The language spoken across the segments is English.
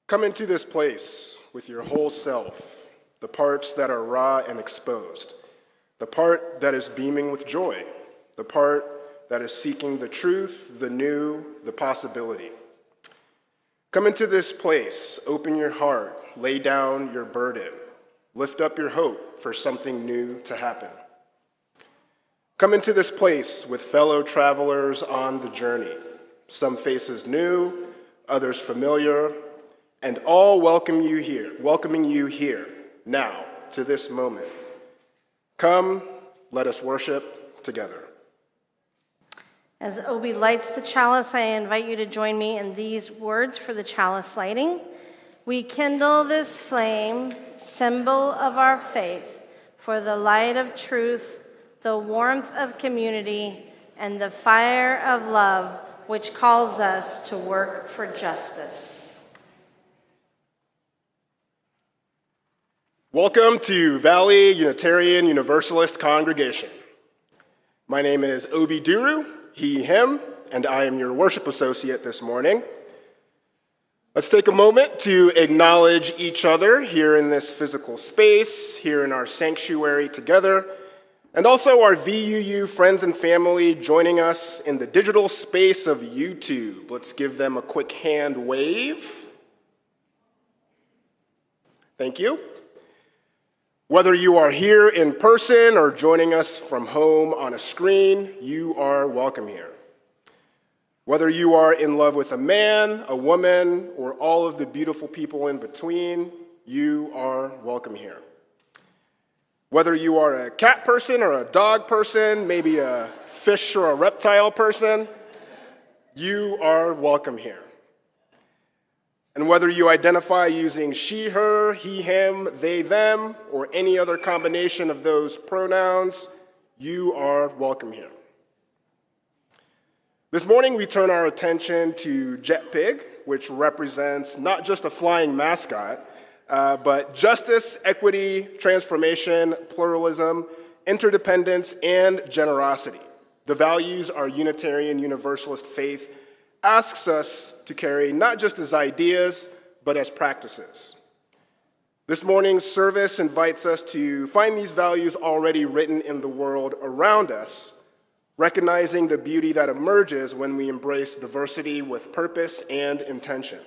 Come into this place with your whole self, the parts that are raw and exposed, the part that is beaming with joy, the part that is seeking the truth, the new, the possibility. Come into this place, open your heart, lay down your burden, lift up your hope for something new to happen. Come into this place with fellow travelers on the journey, some faces new, others familiar, and all welcoming you here, now, to this moment. Come, let us worship together. As Obi lights the chalice, I invite you to join me in these words for the chalice lighting. We kindle this flame, symbol of our faith, for the light of truth, the warmth of community, and the fire of love, which calls us to work for justice. Welcome to Valley Unitarian Universalist Congregation. My name is Obi Duru, he, him, and I am your worship associate this morning. Let's take a moment to acknowledge each other here in this physical space, here in our sanctuary together, and also our VUU friends and family joining us in the digital space of YouTube. Let's give them a quick hand wave. Thank you. Whether you are here in person or joining us from home on a screen, you are welcome here. Whether you are in love with a man, a woman, or all of the beautiful people in between, you are welcome here. Whether you are a cat person or a dog person, maybe a fish or a reptile person, you are welcome here. And whether you identify using she, her, he, him, they, them, or any other combination of those pronouns, you are welcome here. This morning, we turn our attention to Jet Pig, which represents not just a flying mascot, but justice, equity, transformation, pluralism, interdependence, and generosity. The values our Unitarian Universalist faith asks us to carry not just as ideas, but as practices. This morning's service invites us to find these values already written in the world around us, recognizing the beauty that emerges when we embrace diversity with purpose and intention.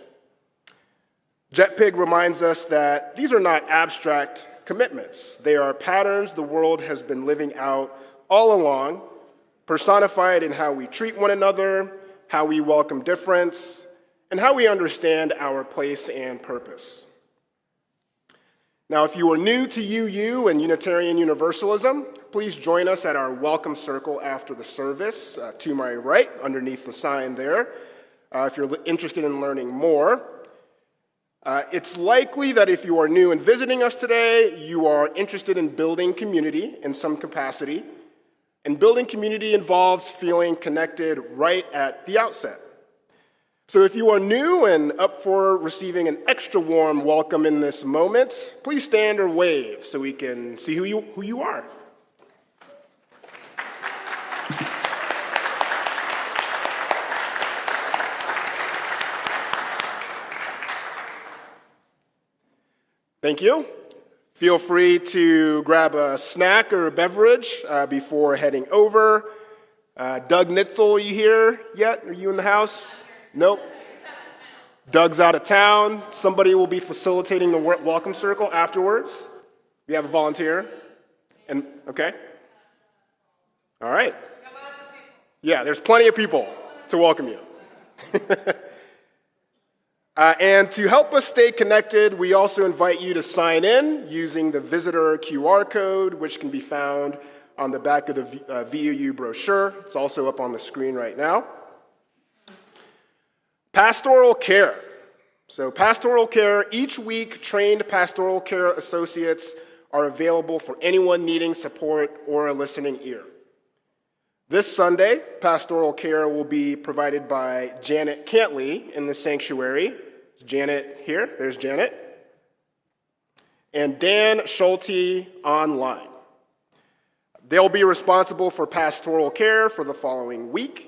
Jet Pig reminds us that these are not abstract commitments. They are patterns the world has been living out all along, personified in how we treat one another, how we welcome difference, and how we understand our place and purpose. Now, if you are new to UU and Unitarian Universalism, please join us at our welcome circle after the service, to my right, underneath the sign there, if you're interested in learning more. It's likely that if you are new and visiting us today, you are interested in building community in some capacity. And building community involves feeling connected right at the outset. So if you are new and up for receiving an extra warm welcome in this moment, please stand or wave so we can see who you are. Thank you. Feel free to grab a snack or a beverage before heading over. Doug Nitzel, you here yet? Are you in the house? Nope. Doug's out of town. Somebody will be facilitating the welcome circle afterwards. We have a volunteer. And okay. All right. Yeah, there's plenty of people to welcome you. And to help us stay connected, we also invite you to sign in using the visitor QR code, which can be found on the back of the VUU brochure. It's also up on the screen right now. Pastoral care. So pastoral care, each week trained pastoral care associates are available for anyone needing support or a listening ear. This Sunday, pastoral care will be provided by Janet Cantley in the sanctuary. Janet here, there's Janet. And Dan Schulte online. They'll be responsible for pastoral care for the following week.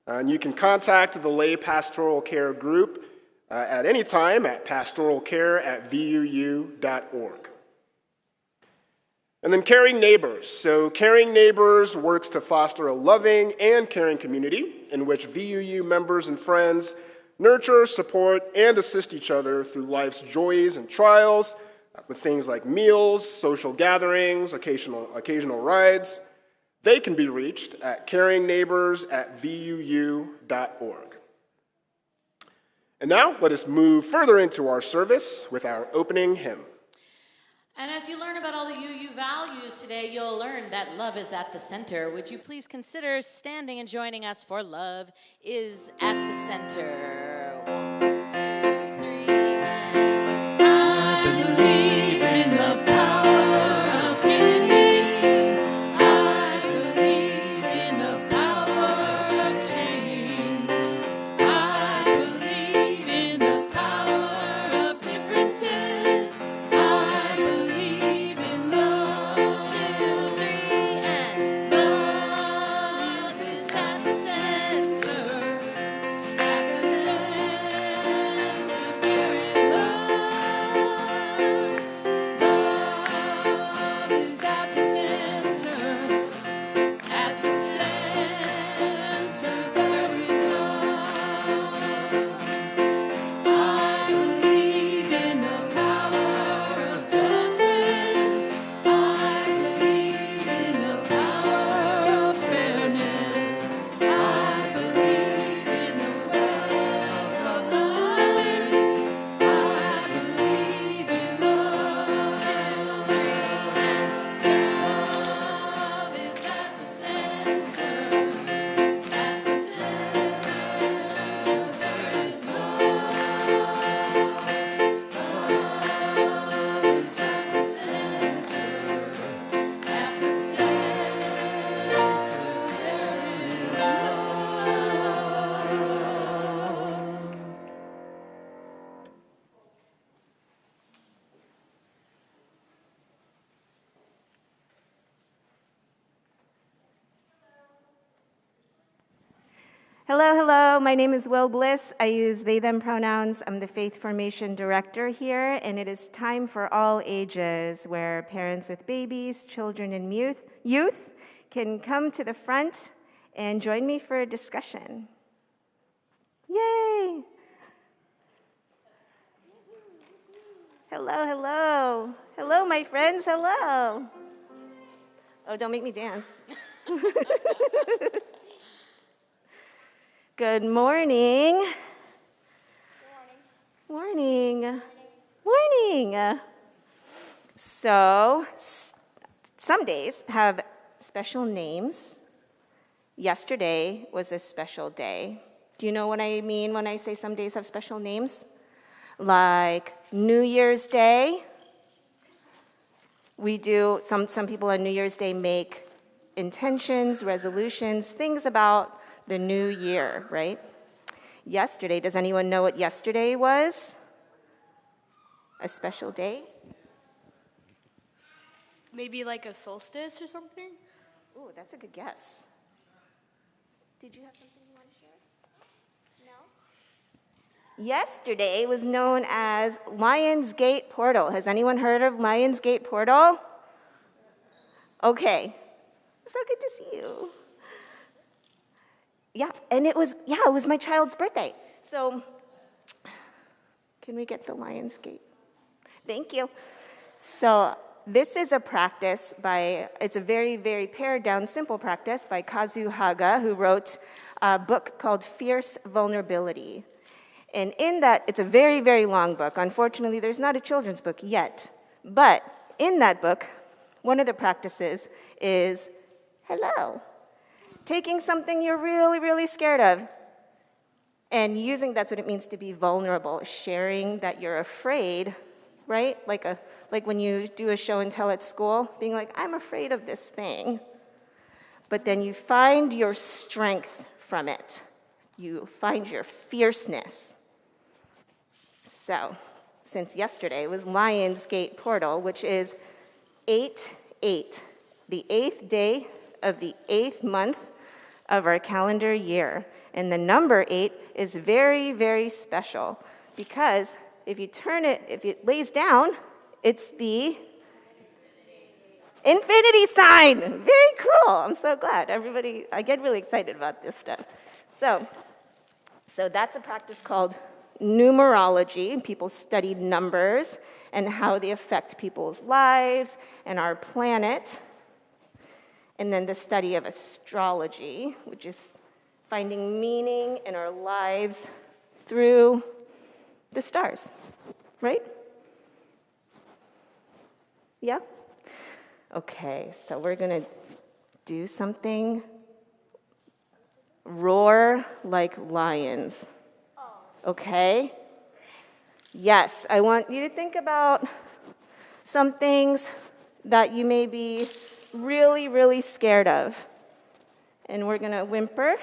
And you can contact the lay pastoral care group at any time at pastoralcare@vuu.org. And then caring neighbors. So caring neighbors works to foster a loving and caring community in which VUU members and friends nurture, support, and assist each other through life's joys and trials with things like meals, social gatherings, occasional rides. They can be reached at caringneighbors@vuu.org. And now let us move further into our service with our opening hymn. And as you learn about all the UU values today, you'll learn that love is at the center. Would you please consider standing and joining us for Love is at the Center? 1, 2, 3, and I believe in the power of giving. I believe in the power of change. I believe in the power of differences. I believe in love. 2, 3, and love is at the center. At the center there is love. Love is at the center. At the center there is love. I believe in the power of justice. I believe in the power of fairness. I believe in the wealth of life. I believe in love. 2, 3, and love is at the center. At the center there is love. Love is at the center. At the center there is love. Hello, hello. My name is Will Bliss. I use they, them pronouns. I'm the Faith Formation Director here, and it is time for all ages where parents with babies, children, and youth can come to the front and join me for a discussion. Yay! Hello, hello. Hello, my friends. Hello. Oh, don't make me dance. Good morning. Morning. Morning. So, some days have special names. Yesterday was a special day. Do you know what I mean when I say some days have special names? Like New Year's Day. We do, some people on New Year's Day make intentions, resolutions, things about the new year, right? Yesterday, does anyone know what yesterday was? A special day? Maybe like a solstice or something? Ooh, that's a good guess. Did you have something you want to share? No? Yesterday was known as Lions Gate Portal. Has anyone heard of Lions Gate Portal? Okay. So good to see you. Yeah, and it was my child's birthday. So Can we get the Lion's Gate? Thank you. So this is a practice it's a very, very pared down, simple practice by Kazu Haga, who wrote a book called Fierce Vulnerability. And in that, it's a very, very long book. Unfortunately, there's not a children's book yet. But in that book, one of the practices is hello. Taking something you're really, really scared of and that's what it means to be vulnerable, sharing that you're afraid, right? Like when you do a show and tell at school, being like, I'm afraid of this thing. But then you find your strength from it. You find your fierceness. So, since yesterday was Lion's Gate Portal, which is 8/8, the 8th day of the 8th month of our calendar year. And the number 8 is very, very special because if it lays down, it's the infinity sign. Very cool. I'm so glad. I get really excited about this stuff. So that's a practice called numerology. People study numbers and how they affect people's lives and our planet. And then the study of astrology, which is finding meaning in our lives through the stars, right? Yeah? Okay, so we're going to do something. Roar like lions. Okay? Yes, I want you to think about some things that you may be really, really scared of. And we're going to whimper.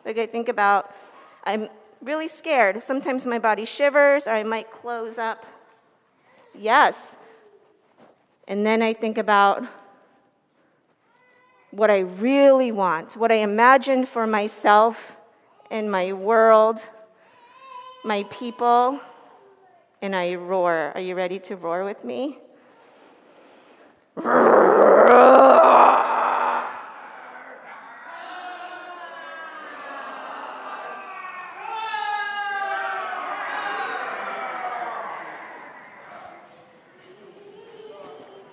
Okay, think about, I'm really scared. Sometimes my body shivers, or I might close up. Yes. And then I think about what I really want, what I imagine for myself and my world, my people, and I roar. Are you ready to roar with me?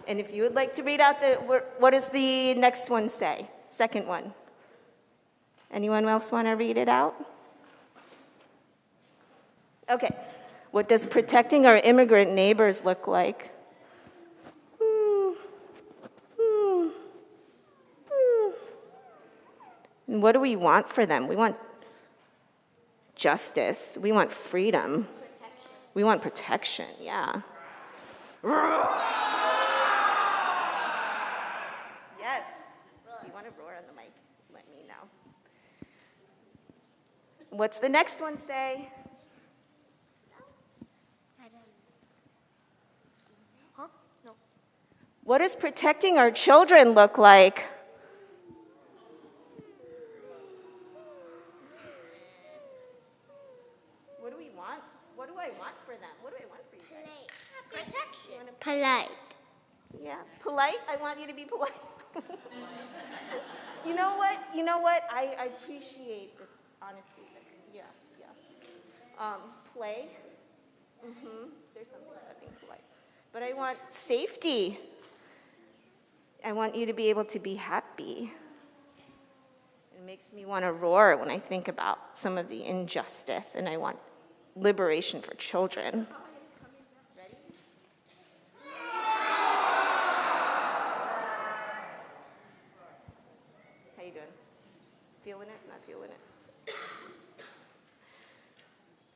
And if you would like to read out what does the next one say? Second one. Anyone else want to read it out? Okay. What does protecting our immigrant neighbors look like? And what do we want for them? We want justice. We want freedom. Protection. We want protection, yeah. Yes. Do you want to roar on the mic? Let me know. What's the next one say? Huh? No. What does protecting our children look like? What do we want? What do I want for them? What do I want for you guys? Protection. Polite. Yeah, polite? I want you to be polite. You know what? I appreciate this honesty. Yeah. Play. There's something about being polite. But I want safety. I want you to be able to be happy. It makes me want to roar when I think about some of the injustice, and I want liberation for children. Ready? How you doing? Feeling it? Not feeling it?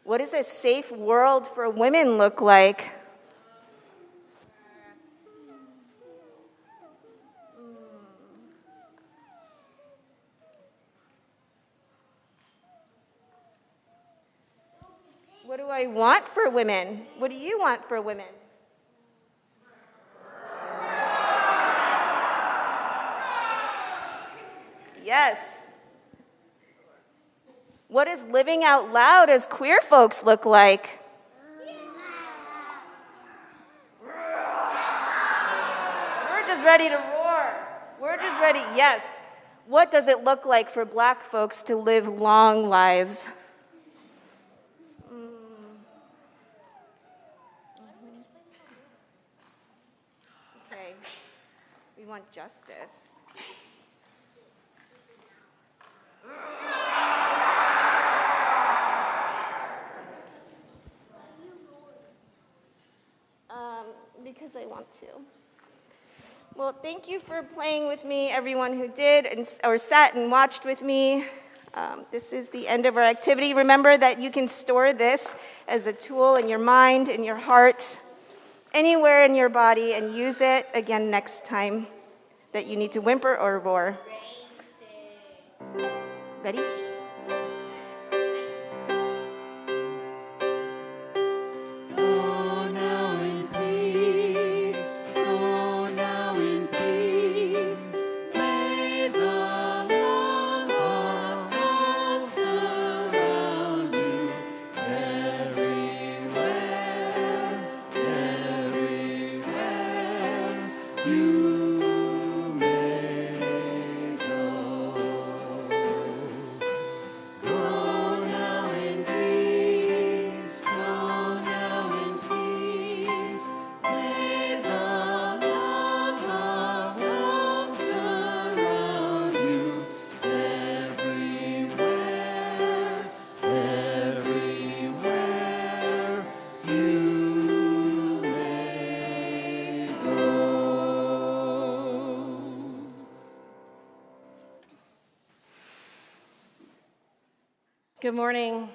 What does a safe world for women look like? What do I want for women? What do you want for women? Yes. What does living out loud as queer folks look like? We're just ready to roar. We're just ready, yes. What does it look like for Black folks to live long lives? Okay, we want justice. Because I want to. Well, thank you for playing with me, everyone who did or sat and watched with me. This is the end of our activity. Remember that you can store this as a tool in your mind, in your heart, anywhere in your body, and use it again next time that you need to whimper or roar. Ready? Good morning.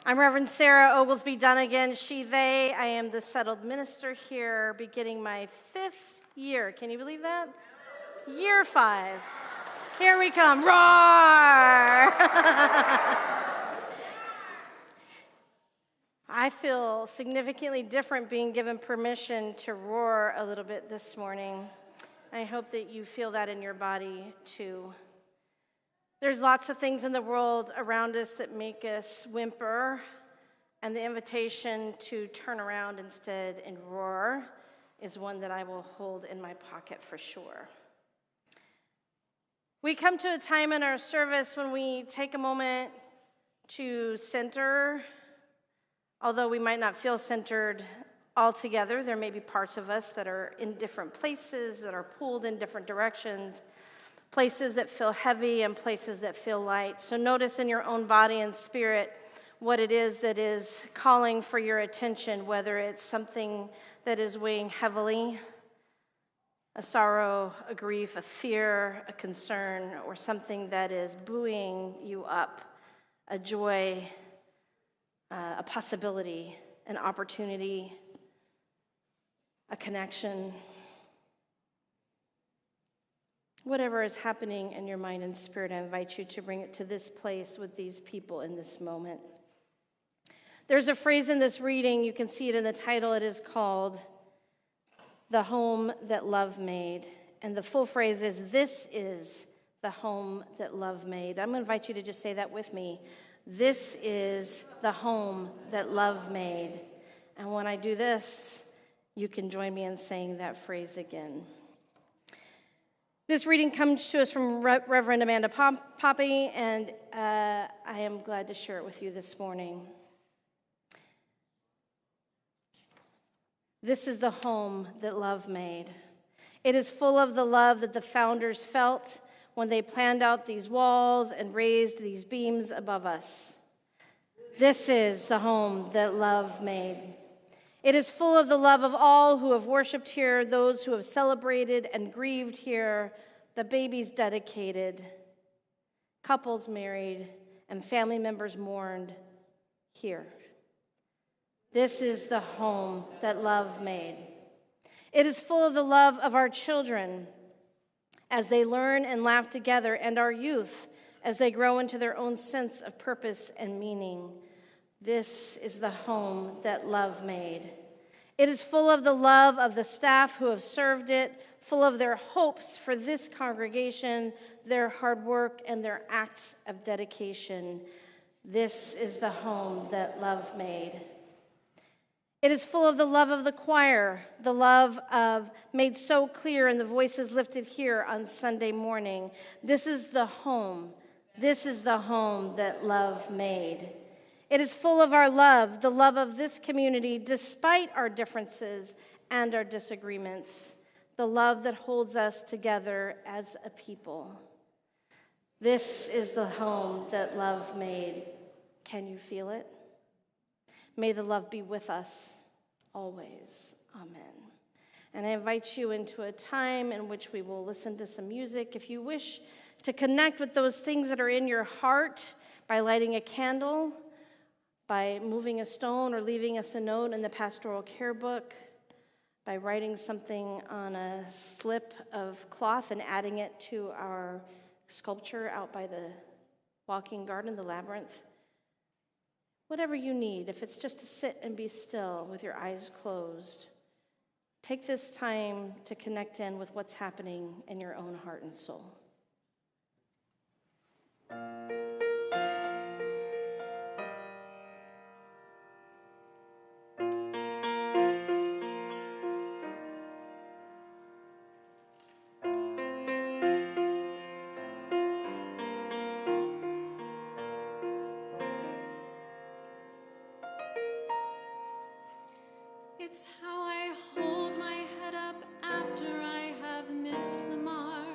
I'm Reverend Sarah Oglesby Dunnigan, she, they. I am the settled minister here, beginning my 5th year. Can you believe that? Year 5. Here we come. Roar! I feel significantly different being given permission to roar a little bit this morning. I hope that you feel that in your body too. There's lots of things in the world around us that make us whimper, and the invitation to turn around instead and roar is one that I will hold in my pocket for sure. We come to a time in our service when we take a moment to center. Although we might not feel centered altogether, there may be parts of us that are in different places, that are pulled in different directions, places that feel heavy and places that feel light. So notice in your own body and spirit what it is that is calling for your attention, whether it's something that is weighing heavily, a sorrow, a grief, a fear, a concern, or something that is buoying you up, a joy, a possibility, an opportunity, a connection. Whatever is happening in your mind and spirit, I invite you to bring it to this place with these people in this moment. There's a phrase in this reading, you can see it in the title, it is called The Home That Love Made. And the full phrase is, this is the home that love made. I'm going to invite you to just say that with me. This is the home that love made. And when I do this, you can join me in saying that phrase again. This reading comes to us from Reverend Amanda Poppy, and I am glad to share it with you this morning. This is the home that love made. It is full of the love that the founders felt when they planned out these walls and raised these beams above us. This is the home that love made. It is full of the love of all who have worshiped here, those who have celebrated and grieved here, the babies dedicated, couples married, and family members mourned here. This is the home that love made. It is full of the love of our children as they learn and laugh together, and our youth as they grow into their own sense of purpose and meaning. This is the home that love made. It is full of the love of the staff who have served it, full of their hopes for this congregation, their hard work, and their acts of dedication. This is the home that love made. It is full of the love of the choir, the love of made so clear in the voices lifted here on Sunday morning. This is the home. This is the home that love made. It is full of our love, the love of this community, despite our differences and our disagreements, the love that holds us together as a people. This is the home that love made. Can you feel it? May the love be with us always. Amen. And I invite you into a time in which we will listen to some music. If you wish to connect with those things that are in your heart by lighting a candle, by moving a stone or leaving us a note in the pastoral care book, by writing something on a slip of cloth and adding it to our sculpture out by the walking garden, the labyrinth. Whatever you need, if it's just to sit and be still with your eyes closed, take this time to connect in with what's happening in your own heart and soul. It's how I hold my head up after I have missed the mark.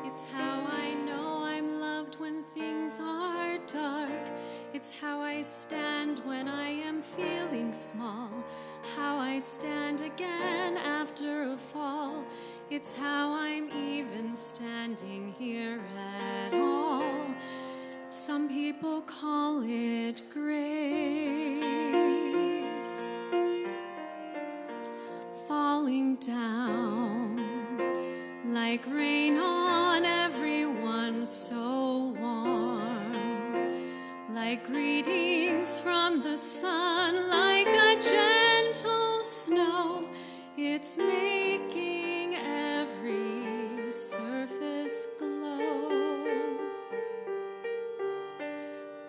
It's how I know I'm loved when things are dark. It's how I stand when I am feeling small. How I stand again after a fall. It's how I'm even standing here at all. Some people call it grace. Falling down like rain on everyone so warm, like greetings from the sun, like a gentle snow. It's making every surface glow.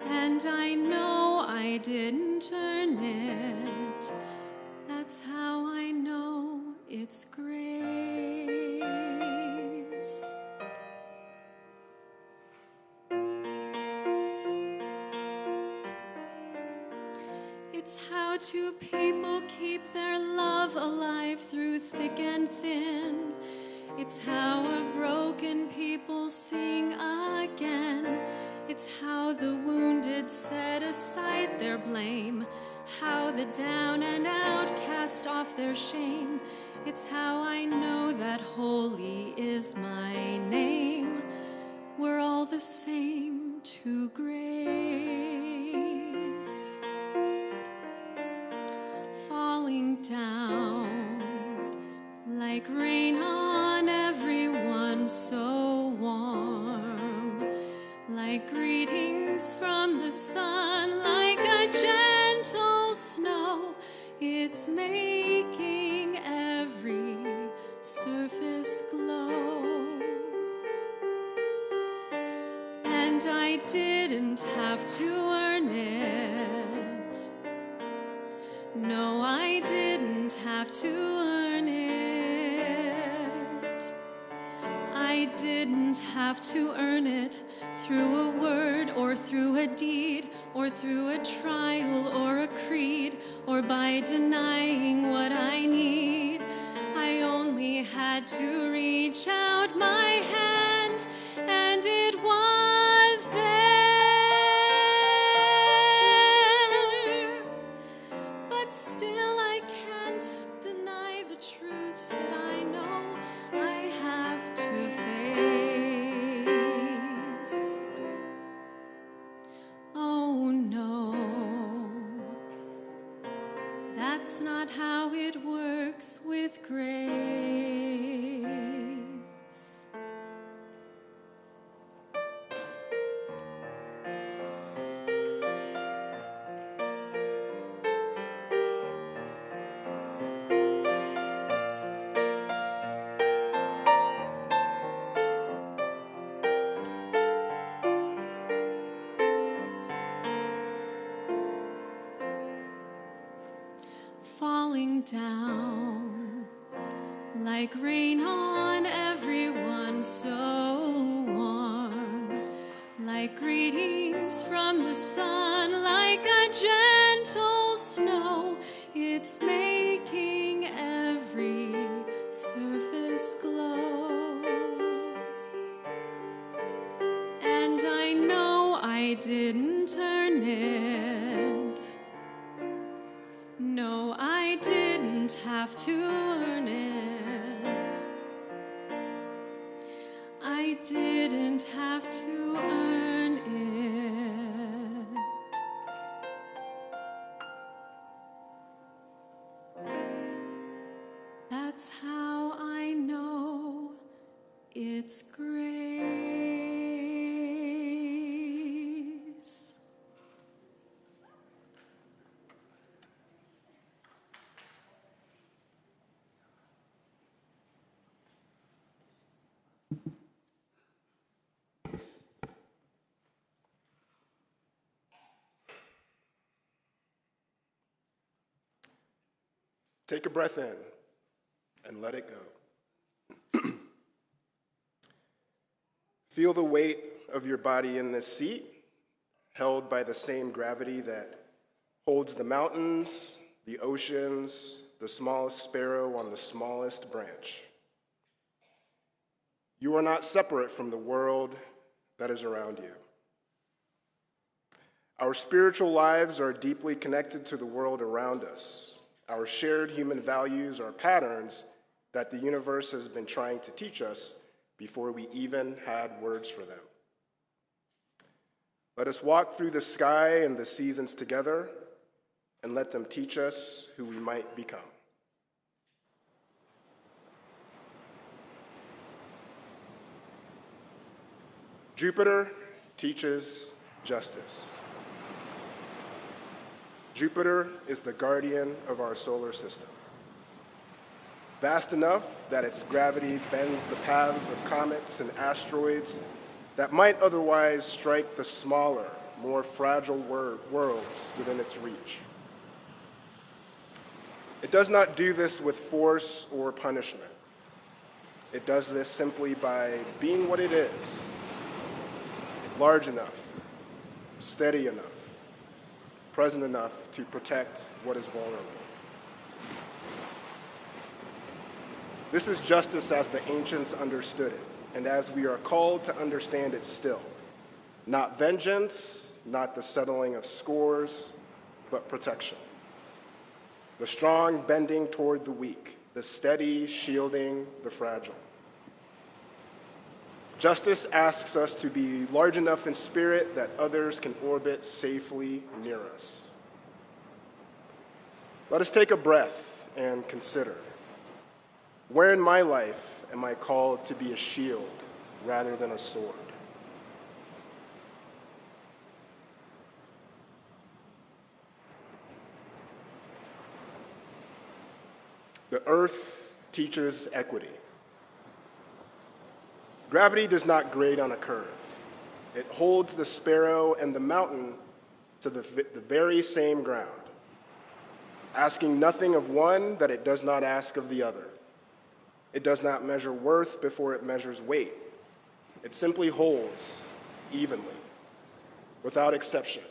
And I know I didn't earn it. That's how I know it's grace. It's how two people keep their love alive through thick and thin. It's how a broken people sing again. It's how the wounded set aside their blame. How the down and out cast off their shame. It's how I know that holy is my name. We're all the same to grace. Falling down like rain on everyone so warm, like greetings from the sun, like a gentle snow. It's making every surface glow. And I didn't have to earn it. No, I didn't have to earn it. I didn't have to earn it through a word or through a deed or through a trial or a creed or by denying what I need. I only had to reach out my hand and it was there. But still I can't deny the truths that I know I have to face. Oh no, that's not how it works with grace. like rain on everyone, so warm, like greetings from the sun, like a gentle snow. It's making every surface glow. And I know I didn't earn it. No, I didn't have to learn it. I didn't have to earn it. That's how I know it's grace. Take a breath in and let it go. Feel the weight of your body in this seat, held by the same gravity that holds the mountains, the oceans, the smallest sparrow on the smallest branch. You are not separate from the world that is around you. Our spiritual lives are deeply connected to the world around us. Our shared human values are patterns that the universe has been trying to teach us before we even had words for them. Let us walk through the sky and the seasons together and let them teach us who we might become. Jupiter teaches justice. Jupiter is the guardian of our solar system. Vast enough that its gravity bends the paths of comets and asteroids that might otherwise strike the smaller, more fragile worlds within its reach. It does not do this with force or punishment. It does this simply by being what it is, large enough, steady enough, present enough to protect what is vulnerable. This is justice as the ancients understood it, and as we are called to understand it still. Not vengeance, not the settling of scores, but protection. The strong bending toward the weak, the steady shielding the fragile. Justice asks us to be large enough in spirit that others can orbit safely near us. Let us take a breath and consider. Where in my life am I called to be a shield rather than a sword? The earth teaches equity. Gravity does not grade on a curve. It holds the sparrow and the mountain to the very same ground, asking nothing of one that it does not ask of the other. It does not measure worth before it measures weight. It simply holds evenly, without exception,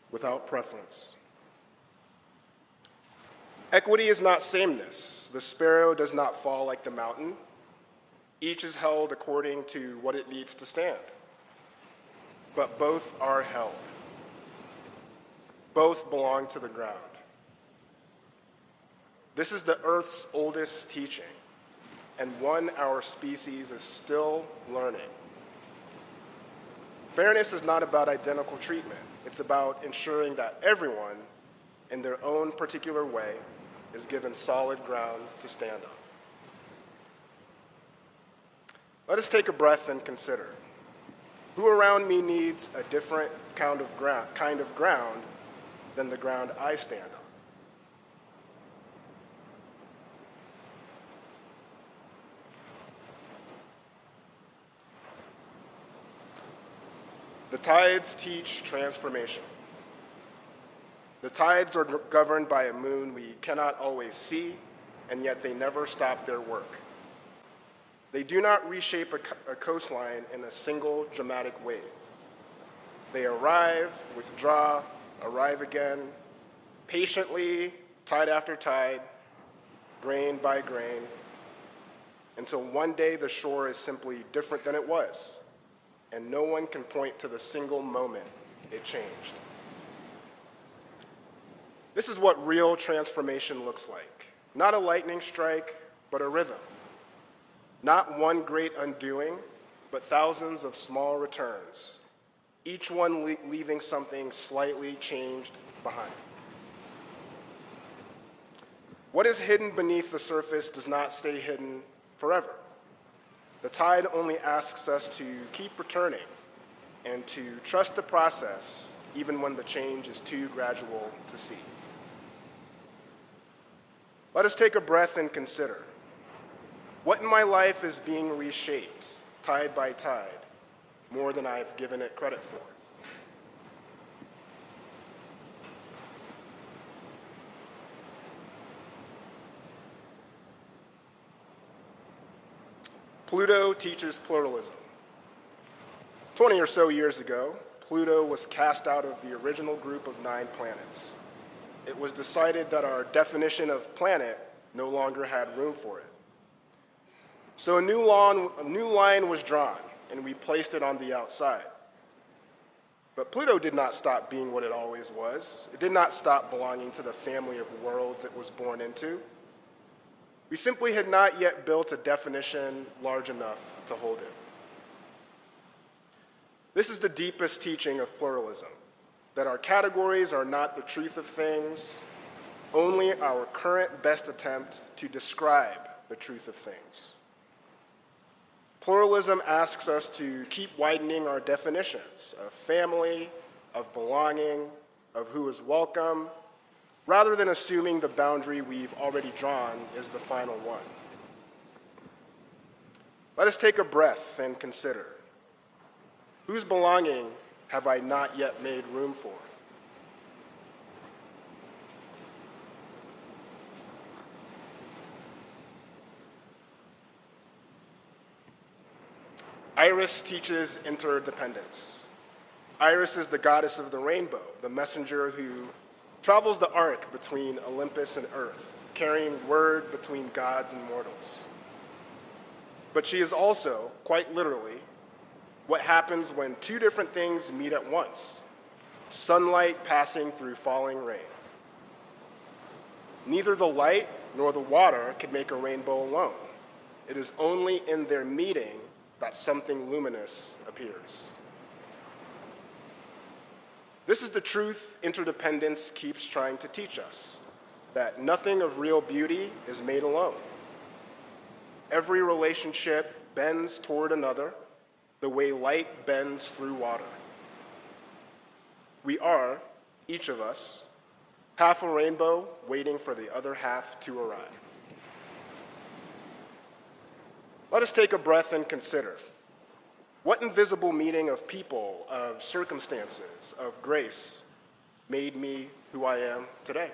without preference. Equity is not sameness. The sparrow does not fall like the mountain. Each is held according to what it needs to stand. But both are held. Both belong to the ground. This is the Earth's oldest teaching, and one our species is still learning. Fairness is not about identical treatment. It's about ensuring that everyone, in their own particular way, is given solid ground to stand on. Let us take a breath and consider. Who around me needs a different kind of ground than the ground I stand on? The tides teach transformation. The tides are governed by a moon we cannot always see and yet they never stop their work. They do not reshape a coastline in a single dramatic wave. They arrive, withdraw, arrive again, patiently, tide after tide, grain by grain, until one day the shore is simply different than it was, and no one can point to the single moment it changed. This is what real transformation looks like. Not a lightning strike, but a rhythm. Not one great undoing, but thousands of small returns, each one leaving something slightly changed behind. What is hidden beneath the surface does not stay hidden forever. The tide only asks us to keep returning and to trust the process even when the change is too gradual to see. Let us take a breath and consider, what in my life is being reshaped, tide by tide, more than I've given it credit for? Pluto teaches pluralism. 20 or so years ago, Pluto was cast out of the original group of 9 planets. It was decided that our definition of planet no longer had room for it. So a new line was drawn, and we placed it on the outside. But Pluto did not stop being what it always was. It did not stop belonging to the family of worlds it was born into. We simply had not yet built a definition large enough to hold it. This is the deepest teaching of pluralism, that our categories are not the truth of things, only our current best attempt to describe the truth of things. Pluralism asks us to keep widening our definitions of family, of belonging, of who is welcome, rather than assuming the boundary we've already drawn is the final one. Let us take a breath and consider, whose belonging have I not yet made room for? Iris teaches interdependence. Iris is the goddess of the rainbow, the messenger who travels the arc between Olympus and Earth, carrying word between gods and mortals. But she is also, quite literally, what happens when 2 different things meet at once: sunlight passing through falling rain. Neither the light nor the water can make a rainbow alone. It is only in their meeting that something luminous appears. This is the truth interdependence keeps trying to teach us, that nothing of real beauty is made alone. Every relationship bends toward another, the way light bends through water. We are, each of us, half a rainbow waiting for the other half to arrive. Let us take a breath and consider, what invisible meeting of people, of circumstances, of grace made me who I am today?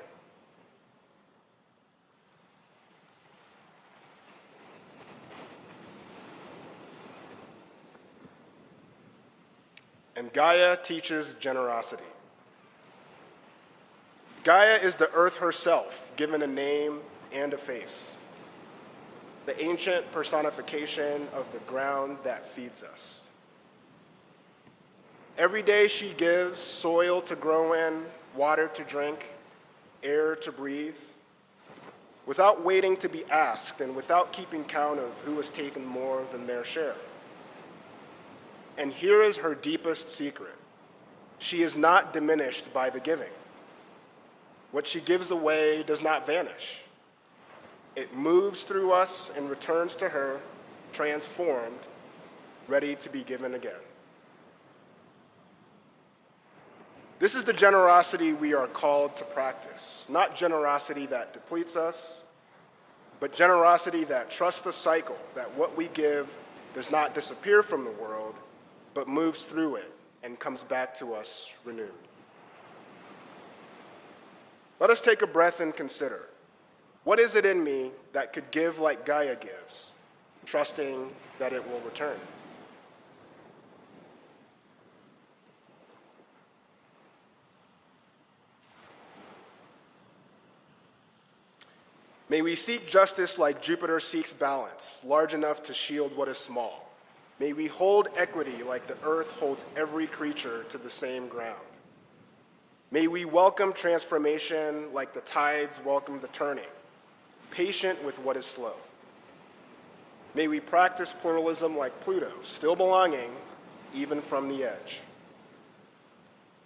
And Gaia teaches generosity. Gaia is the earth herself, given a name and a face, the ancient personification of the ground that feeds us. Every day she gives soil to grow in, water to drink, air to breathe, without waiting to be asked and without keeping count of who has taken more than their share. And here is her deepest secret. She is not diminished by the giving. What she gives away does not vanish. It moves through us and returns to her, transformed, ready to be given again. This is the generosity we are called to practice, not generosity that depletes us, but generosity that trusts the cycle, that what we give does not disappear from the world, but moves through it and comes back to us renewed. Let us take a breath and consider, What is it in me that could give like Gaia gives, trusting that it will return? May we seek justice like Jupiter seeks balance, large enough to shield what is small. May we hold equity like the earth holds every creature to the same ground. May we welcome transformation like the tides welcome the turning, patient with what is slow. May we practice pluralism like Pluto, still belonging even from the edge.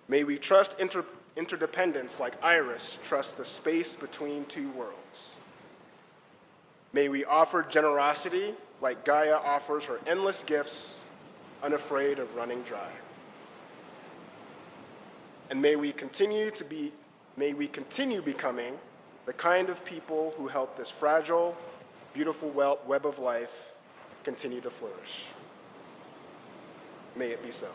May we trust interdependence like Iris trusts the space between two worlds. May we offer generosity like Gaia offers her endless gifts, unafraid of running dry. And may we continue becoming the kind of people who help this fragile, beautiful web of life continue to flourish. May it be so.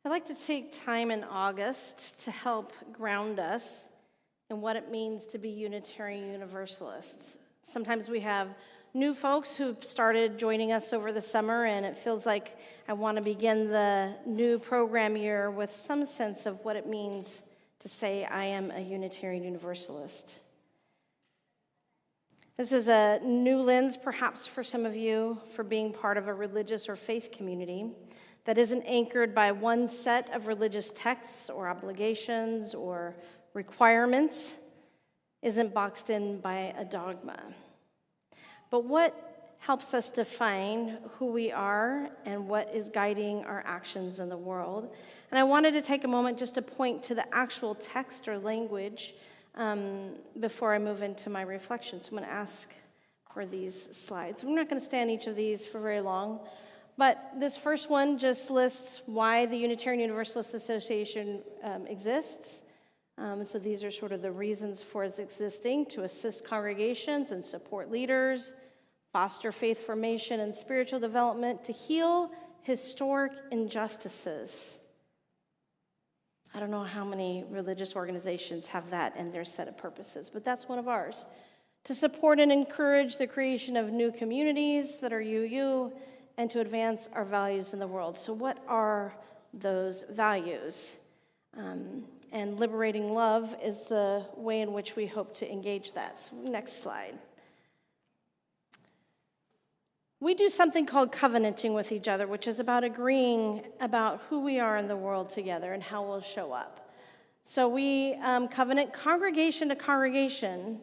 I'd like to take time in August to help ground us in what it means to be Unitarian Universalists. Sometimes we have new folks who've started joining us over the summer, and it feels like I want to begin the new program year with some sense of what it means to say I am a Unitarian Universalist. This is a new lens, perhaps for some of you, for being part of a religious or faith community that isn't anchored by one set of religious texts or obligations or requirements, isn't boxed in by a dogma. But what helps us define who we are and what is guiding our actions in the world? And I wanted to take a moment just to point to the actual text or language before I move into my reflections. I'm going to ask for these slides. We're not going to stay on each of these for very long. But this first one just lists why the Unitarian Universalist Association exists. So these are sort of the reasons for its existing: to assist congregations and support leaders, foster faith formation and spiritual development, to heal historic injustices. I don't know how many religious organizations have that in their set of purposes, but that's one of ours. To support and encourage the creation of new communities that are UU, and to advance our values in the world. So what are those values? And liberating love is the way in which we hope to engage that. So next slide. We do something called covenanting with each other, which is about agreeing about who we are in the world together and how we'll show up. So we covenant congregation to congregation.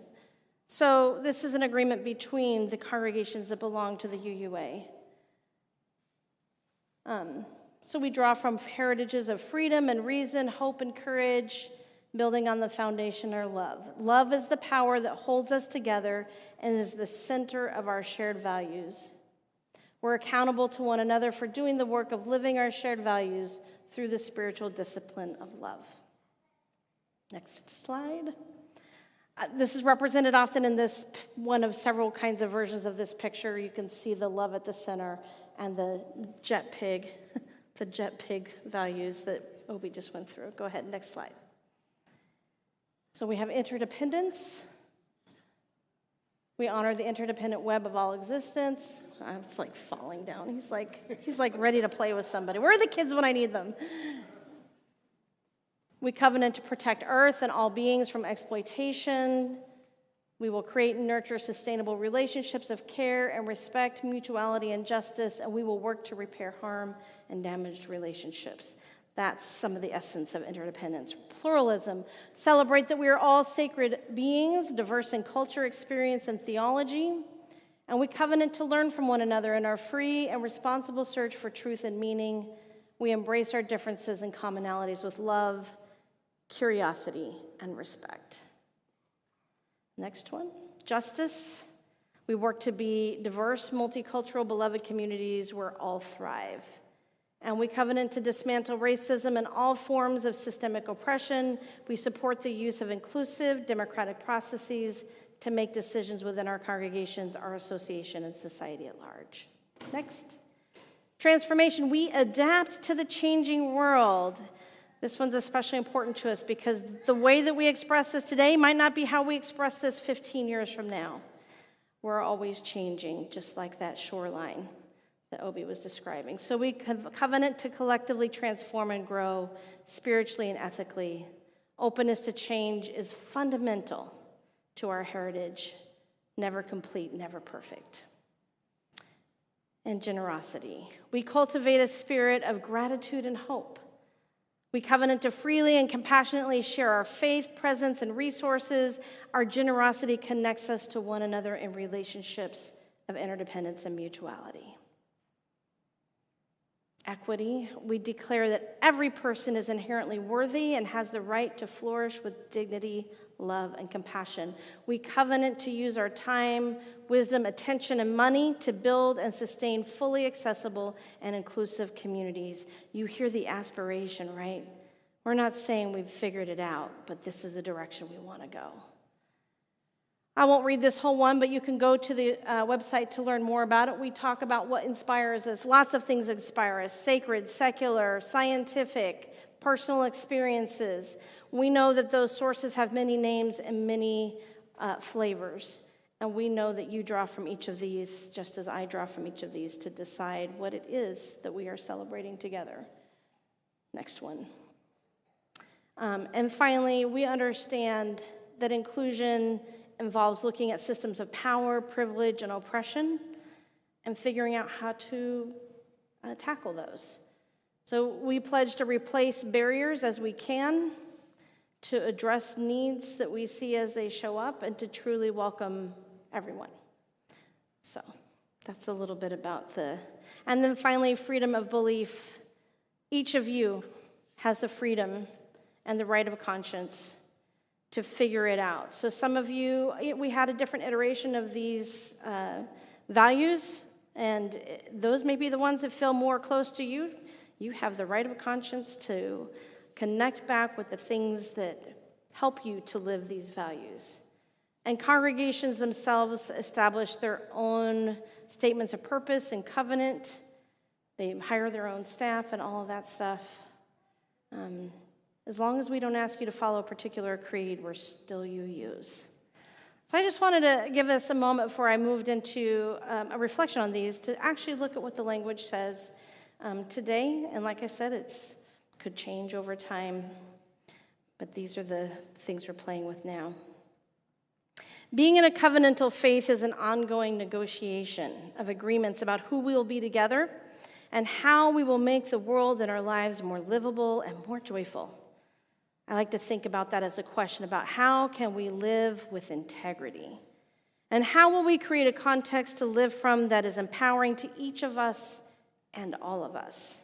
So this is an agreement between the congregations that belong to the UUA. So we draw from heritages of freedom and reason, hope and courage, building on the foundation of love. Love is the power that holds us together and is the center of our shared values. We're accountable to one another for doing the work of living our shared values through the spiritual discipline of love. Next slide. This is represented often in this one of several kinds of versions of this picture. You can see the love at the center and the jet pig, the jet pig values that Obi just went through. Go ahead, next slide. So we have interdependence. We honor the interdependent web of all existence. It's like falling down. He's like ready to play with somebody. Where are the kids when I need them? We covenant to protect Earth and all beings from exploitation. We will create and nurture sustainable relationships of care and respect, mutuality and justice, and we will work to repair harm and damaged relationships. That's some of the essence of interdependence. Pluralism. Celebrate that we are all sacred beings, diverse in culture, experience, and theology. And we covenant to learn from one another in our free and responsible search for truth and meaning. We embrace our differences and commonalities with love, curiosity, and respect. Next one, justice. We work to be diverse, multicultural, beloved communities where all thrive. And we covenant to dismantle racism and all forms of systemic oppression. We support the use of inclusive, democratic processes to make decisions within our congregations, our association, and society at large. Next. Transformation. We adapt to the changing world. This one's especially important to us because the way that we express this today might not be how we express this 15 years from now. We're always changing, just like that shoreline that Obi was describing. So we covenant to collectively transform and grow spiritually and ethically. Openness to change is fundamental to our heritage, never complete, never perfect. And generosity. We cultivate a spirit of gratitude and hope. We covenant to freely and compassionately share our faith, presence, and resources. Our generosity connects us to one another in relationships of interdependence and mutuality. Equity. We declare that every person is inherently worthy and has the right to flourish with dignity, love, and compassion. We covenant to use our time, wisdom, attention, and money to build and sustain fully accessible and inclusive communities. You hear the aspiration, right? We're not saying we've figured it out, but this is the direction we want to go. I won't read this whole one, but you can go to the website to learn more about it. We talk about what inspires us. Lots of things inspire us: sacred, secular, scientific, personal experiences. We know that those sources have many names and many flavors. And we know that you draw from each of these, just as I draw from each of these, to decide what it is that we are celebrating together. Next one. And finally, we understand that inclusion involves looking at systems of power, privilege, and oppression, and figuring out how to tackle those. So we pledge to replace barriers as we can, to address needs that we see as they show up, and to truly welcome everyone. So that's a little bit about and then finally, freedom of belief. Each of you has the freedom and the right of conscience to figure it out. So some of you, we had a different iteration of these values, and those may be the ones that feel more close to you. You have the right of conscience to connect back with the things that help you to live these values. And congregations themselves establish their own statements of purpose and covenant. They hire their own staff and all of that stuff. As long as we don't ask you to follow a particular creed, we're still UUs. So I just wanted to give us a moment before I moved into a reflection on these to actually look at what the language says today. And like I said, it could change over time, but these are the things we're playing with now. Being in a covenantal faith is an ongoing negotiation of agreements about who we will be together and how we will make the world and our lives more livable and more joyful. I like to think about that as a question about how can we live with integrity? And how will we create a context to live from that is empowering to each of us and all of us?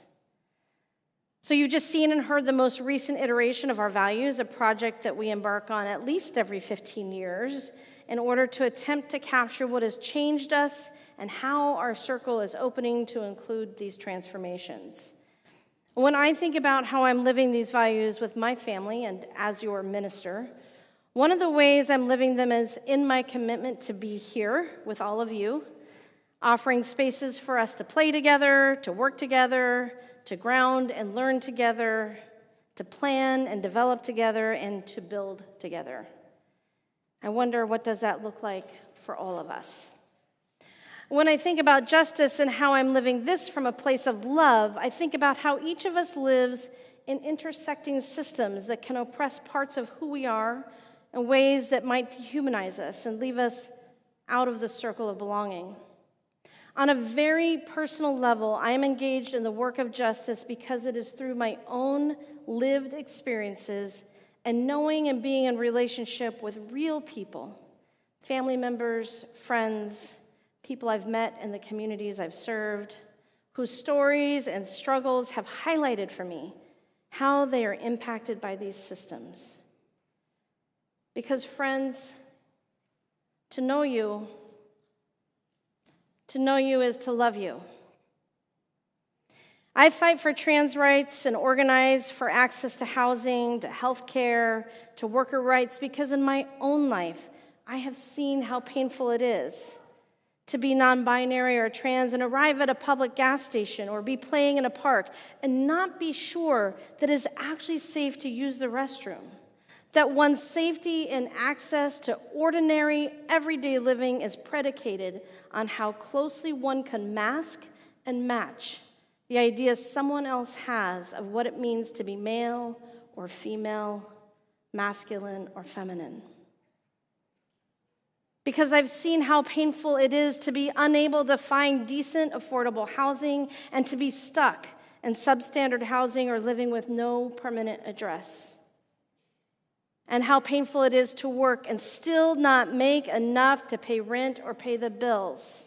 So you've just seen and heard the most recent iteration of our values, a project that we embark on at least every 15 years in order to attempt to capture what has changed us and how our circle is opening to include these transformations. When I think about how I'm living these values with my family and as your minister, one of the ways I'm living them is in my commitment to be here with all of you, offering spaces for us to play together, to work together, to ground and learn together, to plan and develop together, and to build together. I wonder, what does that look like for all of us? When I think about justice and how I'm living this from a place of love, I think about how each of us lives in intersecting systems that can oppress parts of who we are in ways that might dehumanize us and leave us out of the circle of belonging. On a very personal level, I am engaged in the work of justice because it is through my own lived experiences and knowing and being in relationship with real people, family members, friends, people I've met in the communities I've served, whose stories and struggles have highlighted for me how they are impacted by these systems. Because, friends, to know you is to love you. I fight for trans rights and organize for access to housing, to health care, to worker rights, because in my own life, I have seen how painful it is to be non-binary or trans and arrive at a public gas station or be playing in a park and not be sure that it's actually safe to use the restroom. That one's safety and access to ordinary, everyday living is predicated on how closely one can mask and match the ideas someone else has of what it means to be male or female, masculine or feminine. Because I've seen how painful it is to be unable to find decent, affordable housing and to be stuck in substandard housing or living with no permanent address. And how painful it is to work and still not make enough to pay rent or pay the bills.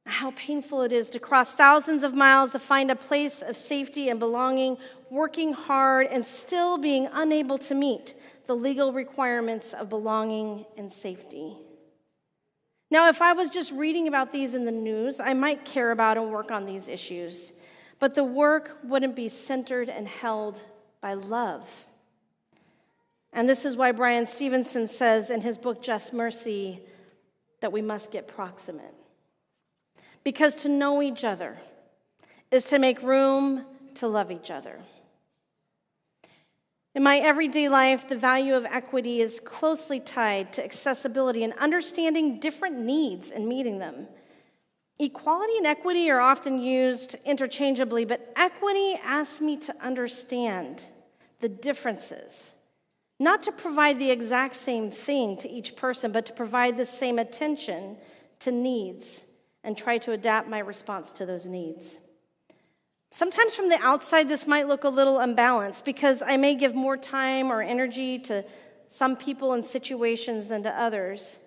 How painful it is to cross thousands of miles to find a place of safety and belonging, working hard and still being unable to meet the legal requirements of belonging and safety. Now, if I was just reading about these in the news, I might care about and work on these issues, but the work wouldn't be centered and held by love. And this is why Brian Stevenson says in his book, Just Mercy, that we must get proximate. Because to know each other is to make room to love each other. In my everyday life, the value of equity is closely tied to accessibility and understanding different needs and meeting them. Equality and equity are often used interchangeably, but equity asks me to understand the differences. Not to provide the exact same thing to each person, but to provide the same attention to needs and try to adapt my response to those needs. Sometimes from the outside, this might look a little unbalanced because I may give more time or energy to some people and situations than to others.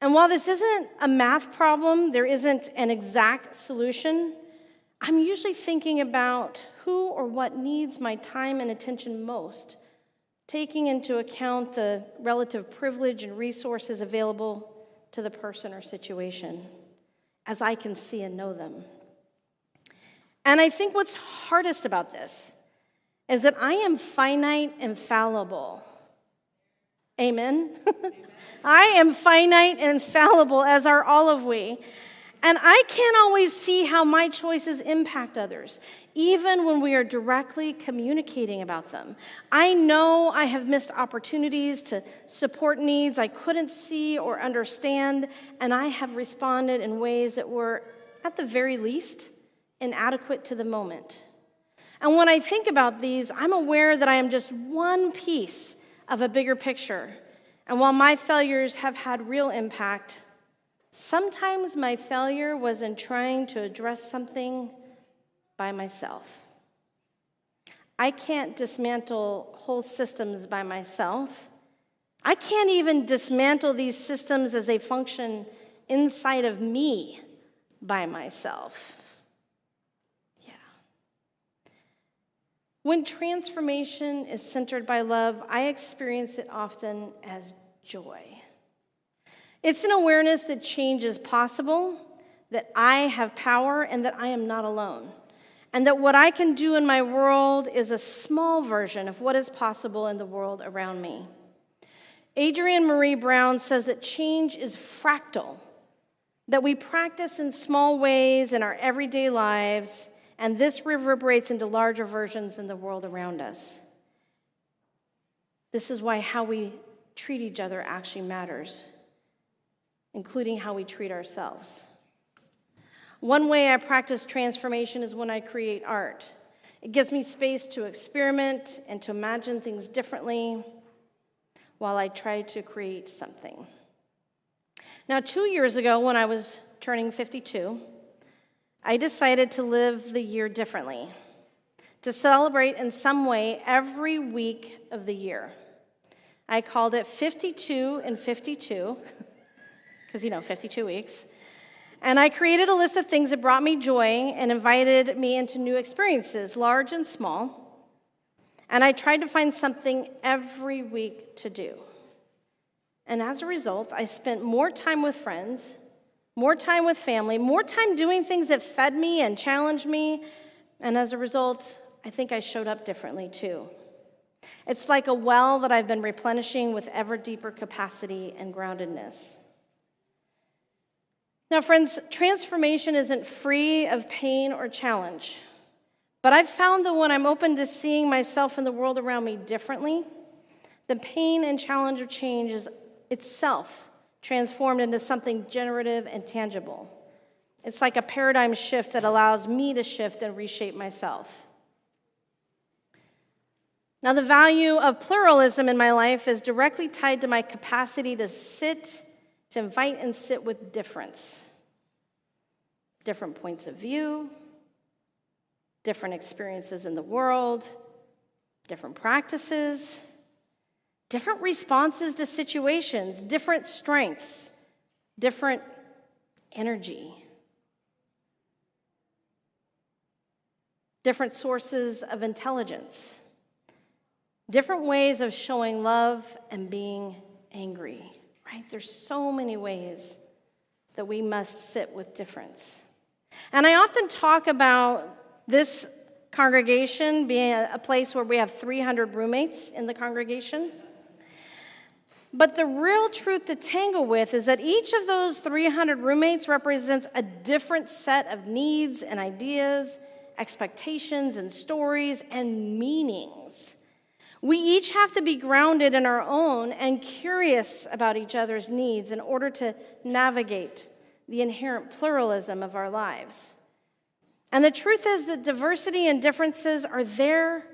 And while this isn't a math problem, there isn't an exact solution, I'm usually thinking about who or what needs my time and attention most, taking into account the relative privilege and resources available to the person or situation, as I can see and know them. And I think what's hardest about this is that I am finite and fallible. Amen? I am finite and fallible, as are all of we. And I can't always see how my choices impact others, even when we are directly communicating about them. I know I have missed opportunities to support needs I couldn't see or understand, and I have responded in ways that were, at the very least, inadequate to the moment. And when I think about these, I'm aware that I am just one piece of a bigger picture. And while my failures have had real impact, sometimes my failure was in trying to address something by myself. I can't dismantle whole systems by myself. I can't even dismantle these systems as they function inside of me by myself. When transformation is centered by love, I experience it often as joy. It's an awareness that change is possible, that I have power, and that I am not alone, and that what I can do in my world is a small version of what is possible in the world around me. Adrienne Marie Brown says that change is fractal, that we practice in small ways in our everyday lives, and this reverberates into larger versions in the world around us. This is why how we treat each other actually matters, including how we treat ourselves. One way I practice transformation is when I create art. It gives me space to experiment and to imagine things differently while I try to create something. Now, 2 years ago, when I was turning 52, I decided to live the year differently, to celebrate in some way every week of the year. I called it 52 in 52, because 52 weeks. And I created a list of things that brought me joy and invited me into new experiences, large and small. And I tried to find something every week to do. And as a result, I spent more time with friends, more time with family, more time doing things that fed me and challenged me. And as a result, I think I showed up differently too. It's like a well that I've been replenishing with ever deeper capacity and groundedness. Now, friends, transformation isn't free of pain or challenge. But I've found that when I'm open to seeing myself and the world around me differently, the pain and challenge of change is itself transformed into something generative and tangible. It's like a paradigm shift that allows me to shift and reshape myself. Now, the value of pluralism in my life is directly tied to my capacity to invite and sit with difference. Different points of view, different experiences in the world, different practices, different responses to situations, different strengths, different energy, different sources of intelligence, different ways of showing love and being angry, right? There's so many ways that we must sit with difference. And I often talk about this congregation being a place where we have 300 roommates in the congregation. But the real truth to tangle with is that each of those 300 roommates represents a different set of needs and ideas, expectations and stories and meanings. We each have to be grounded in our own and curious about each other's needs in order to navigate the inherent pluralism of our lives. And the truth is that diversity and differences are there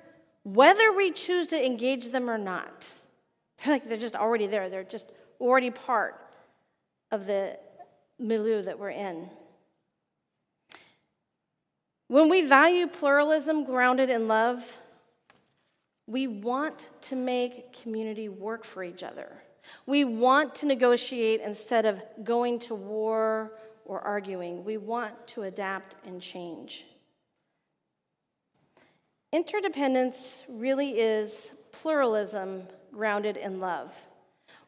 whether we choose to engage them or not. They're just already there. They're just already part of the milieu that we're in. When we value pluralism grounded in love, we want to make community work for each other. We want to negotiate instead of going to war or arguing. We want to adapt and change. Interdependence really is pluralism grounded in love.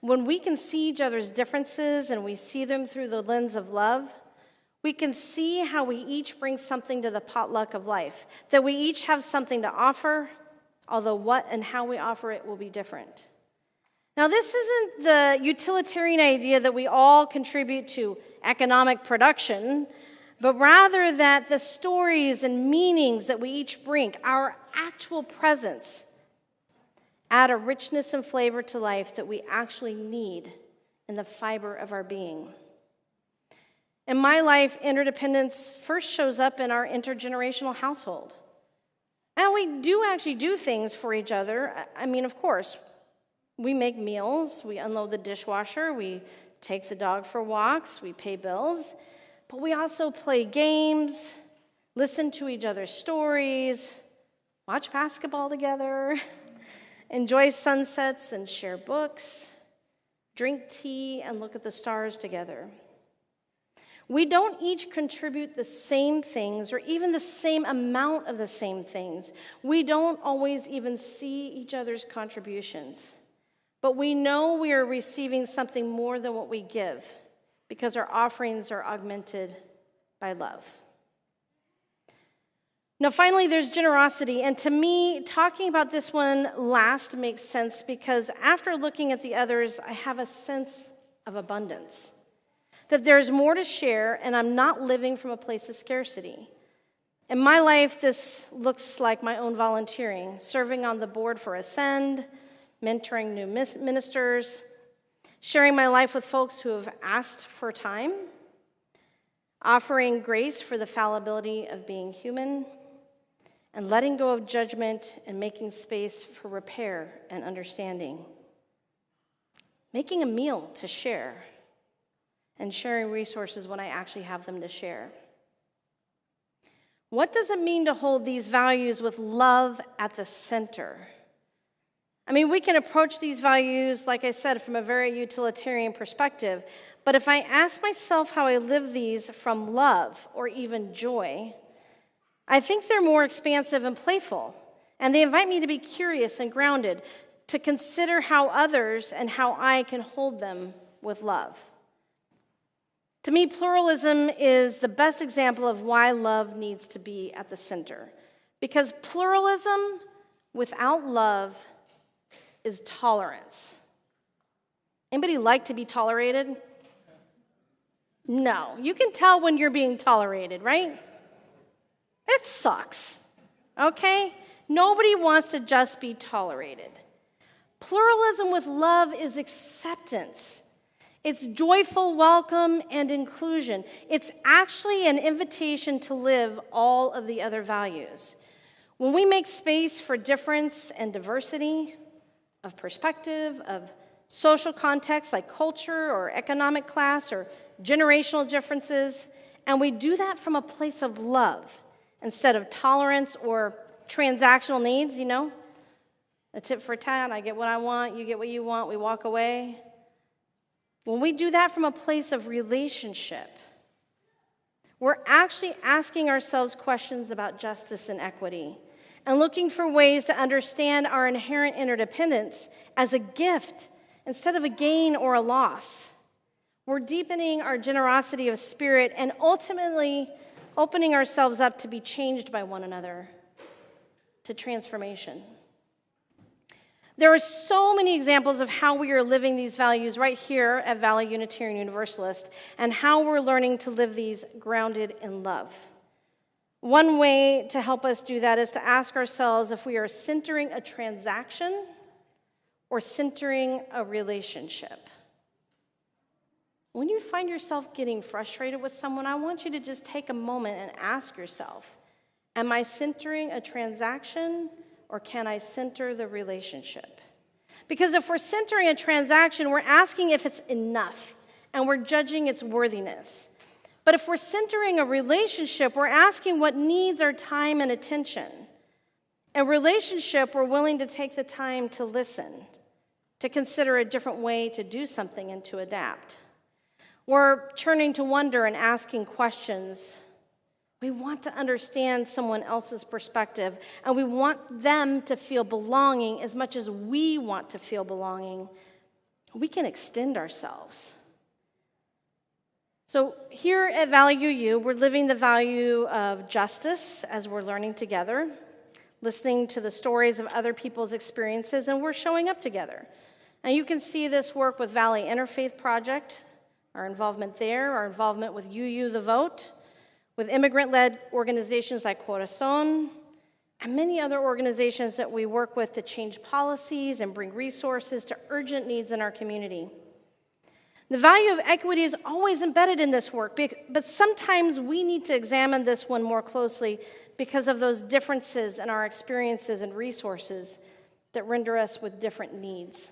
When we can see each other's differences and we see them through the lens of love, we can see how we each bring something to the potluck of life, that we each have something to offer, although what and how we offer it will be different. Now, this isn't the utilitarian idea that we all contribute to economic production, but rather that the stories and meanings that we each bring, our actual presence, add a richness and flavor to life that we actually need in the fiber of our being. In my life, interdependence first shows up in our intergenerational household. And we do actually do things for each other. I mean, of course, we make meals, we unload the dishwasher, we take the dog for walks, we pay bills, but we also play games, listen to each other's stories, watch basketball together, enjoy sunsets and share books, drink tea and look at the stars together. We don't each contribute the same things or even the same amount of the same things. We don't always even see each other's contributions. But we know we are receiving something more than what we give because our offerings are augmented by love. Now, finally, there's generosity. And to me, talking about this one last makes sense because after looking at the others, I have a sense of abundance. That there's more to share, and I'm not living from a place of scarcity. In my life, this looks like my own volunteering, serving on the board for Ascend, mentoring new ministers, sharing my life with folks who have asked for time, offering grace for the fallibility of being human, and letting go of judgment and making space for repair and understanding. Making a meal to share, and sharing resources when I actually have them to share. What does it mean to hold these values with love at the center? I mean, we can approach these values, like I said, from a very utilitarian perspective, but if I ask myself how I live these from love or even joy, I think they're more expansive and playful, and they invite me to be curious and grounded, to consider how others and how I can hold them with love. To me, pluralism is the best example of why love needs to be at the center, because pluralism without love is tolerance. Anybody like to be tolerated? No. You can tell when you're being tolerated, right? It sucks, okay? Nobody wants to just be tolerated. Pluralism with love is acceptance. It's joyful welcome and inclusion. It's actually an invitation to live all of the other values. When we make space for difference and diversity of perspective, of social context like culture or economic class or generational differences, and we do that from a place of love instead of tolerance or transactional needs, you know? A tit for tat, I get what I want, you get what you want, we walk away. When we do that from a place of relationship, we're actually asking ourselves questions about justice and equity and looking for ways to understand our inherent interdependence as a gift instead of a gain or a loss. We're deepening our generosity of spirit and ultimately opening ourselves up to be changed by one another, to transformation. There are so many examples of how we are living these values right here at Valley Unitarian Universalist and how we're learning to live these grounded in love. One way to help us do that is to ask ourselves if we are centering a transaction or centering a relationship. When you find yourself getting frustrated with someone, I want you to just take a moment and ask yourself, am I centering a transaction or can I center the relationship? Because if we're centering a transaction, we're asking if it's enough and we're judging its worthiness. But if we're centering a relationship, we're asking what needs our time and attention. A relationship, we're willing to take the time to listen, to consider a different way to do something and to adapt. We're turning to wonder and asking questions. We want to understand someone else's perspective, and we want them to feel belonging as much as we want to feel belonging. We can extend ourselves. So here at Valley UU, we're living the value of justice as we're learning together, listening to the stories of other people's experiences, and we're showing up together. And you can see this work with Valley Interfaith Project, our involvement there, our involvement with UU The Vote, with immigrant-led organizations like Corazon, and many other organizations that we work with to change policies and bring resources to urgent needs in our community. The value of equity is always embedded in this work, but sometimes we need to examine this one more closely because of those differences in our experiences and resources that render us with different needs.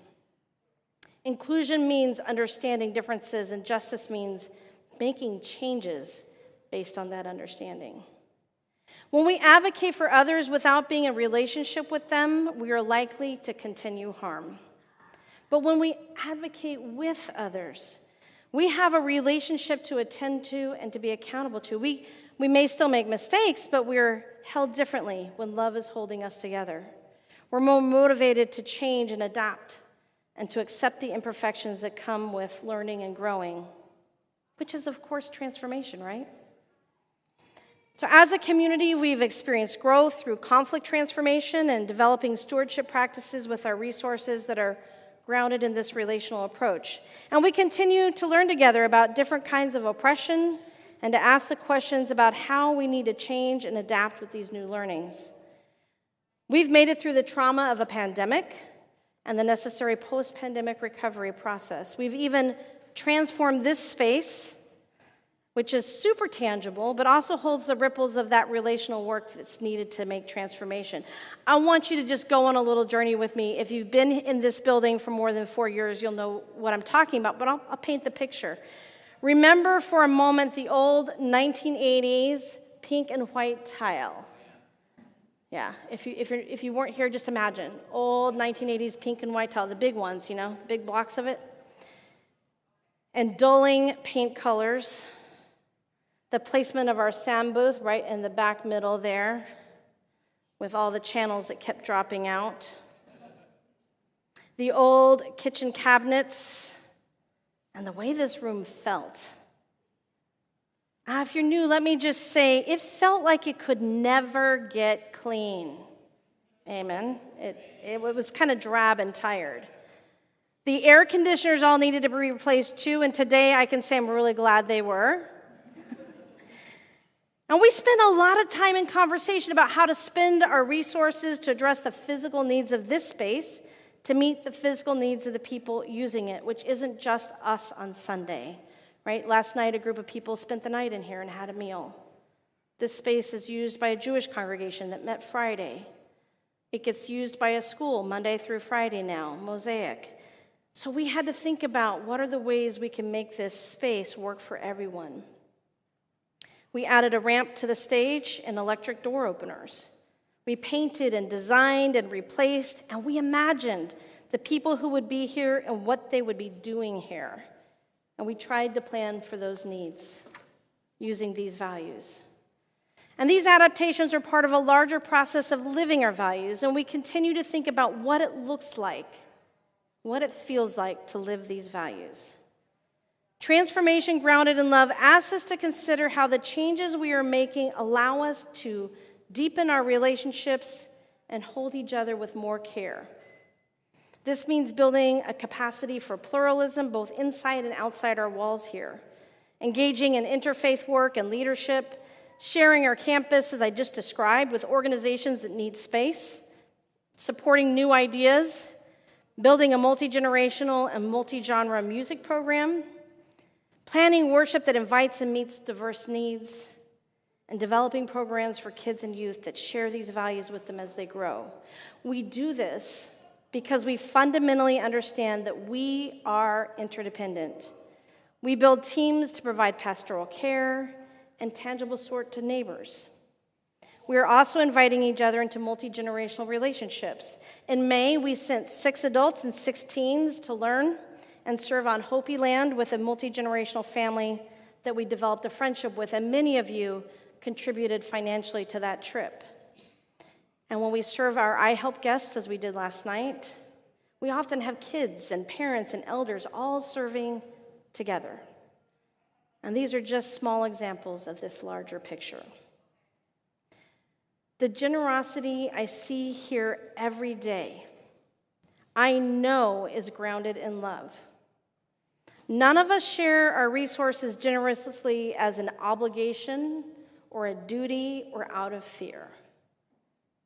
Inclusion means understanding differences, and justice means making changes based on that understanding. When we advocate for others without being in relationship with them, we are likely to continue harm. But when we advocate with others, we have a relationship to attend to and to be accountable to. We may still make mistakes, but we're held differently when love is holding us together. We're more motivated to change and adapt and to accept the imperfections that come with learning and growing, which is, of course, transformation, right? So as a community, we've experienced growth through conflict transformation and developing stewardship practices with our resources that are grounded in this relational approach. And we continue to learn together about different kinds of oppression and to ask the questions about how we need to change and adapt with these new learnings. We've made it through the trauma of a pandemic and the necessary post-pandemic recovery process. We've even transformed this space, which is super tangible, but also holds the ripples of that relational work that's needed to make transformation. I want you to just go on a little journey with me. If you've been in this building for more than 4 years, you'll know what I'm talking about, but I'll paint the picture. Remember for a moment the old 1980s pink and white tile. Yeah, if you weren't here, just imagine. Old 1980s pink and white tile, the big ones, you know, big blocks of it. And dulling paint colors. The placement of our sound booth right in the back middle there with all the channels that kept dropping out. The old kitchen cabinets and the way this room felt. If you're new, let me just say, it felt like it could never get clean. Amen. It was kind of drab and tired. The air conditioners all needed to be replaced too, and today I can say I'm really glad they were. And we spent a lot of time in conversation about how to spend our resources to address the physical needs of this space to meet the physical needs of the people using it, which isn't just us on Sunday, right? Last night, a group of people spent the night in here and had a meal. This space is used by a Jewish congregation that met Friday. It gets used by a school Monday through Friday now, Mosaic. So we had to think about what are the ways we can make this space work for everyone. We added a ramp to the stage and electric door openers. We painted and designed and replaced, and we imagined the people who would be here and what they would be doing here. And we tried to plan for those needs using these values. And these adaptations are part of a larger process of living our values, and we continue to think about what it looks like, what it feels like to live these values. Transformation grounded in love asks us to consider how the changes we are making allow us to deepen our relationships and hold each other with more care. This means building a capacity for pluralism both inside and outside our walls here, engaging in interfaith work and leadership, sharing our campus, as I just described, with organizations that need space, supporting new ideas, building a multi-generational and multi-genre music program, planning worship that invites and meets diverse needs, and developing programs for kids and youth that share these values with them as they grow. We do this because we fundamentally understand that we are interdependent. We build teams to provide pastoral care and tangible support to neighbors. We are also inviting each other into multi-generational relationships. In May, we sent 6 adults and 6 teens to learn and serve on Hopi land with a multi-generational family that we developed a friendship with, and many of you contributed financially to that trip. And when we serve our iHelp guests, as we did last night, we often have kids and parents and elders all serving together. And these are just small examples of this larger picture. The generosity I see here every day, I know is grounded in love. None of us share our resources generously as an obligation or a duty or out of fear,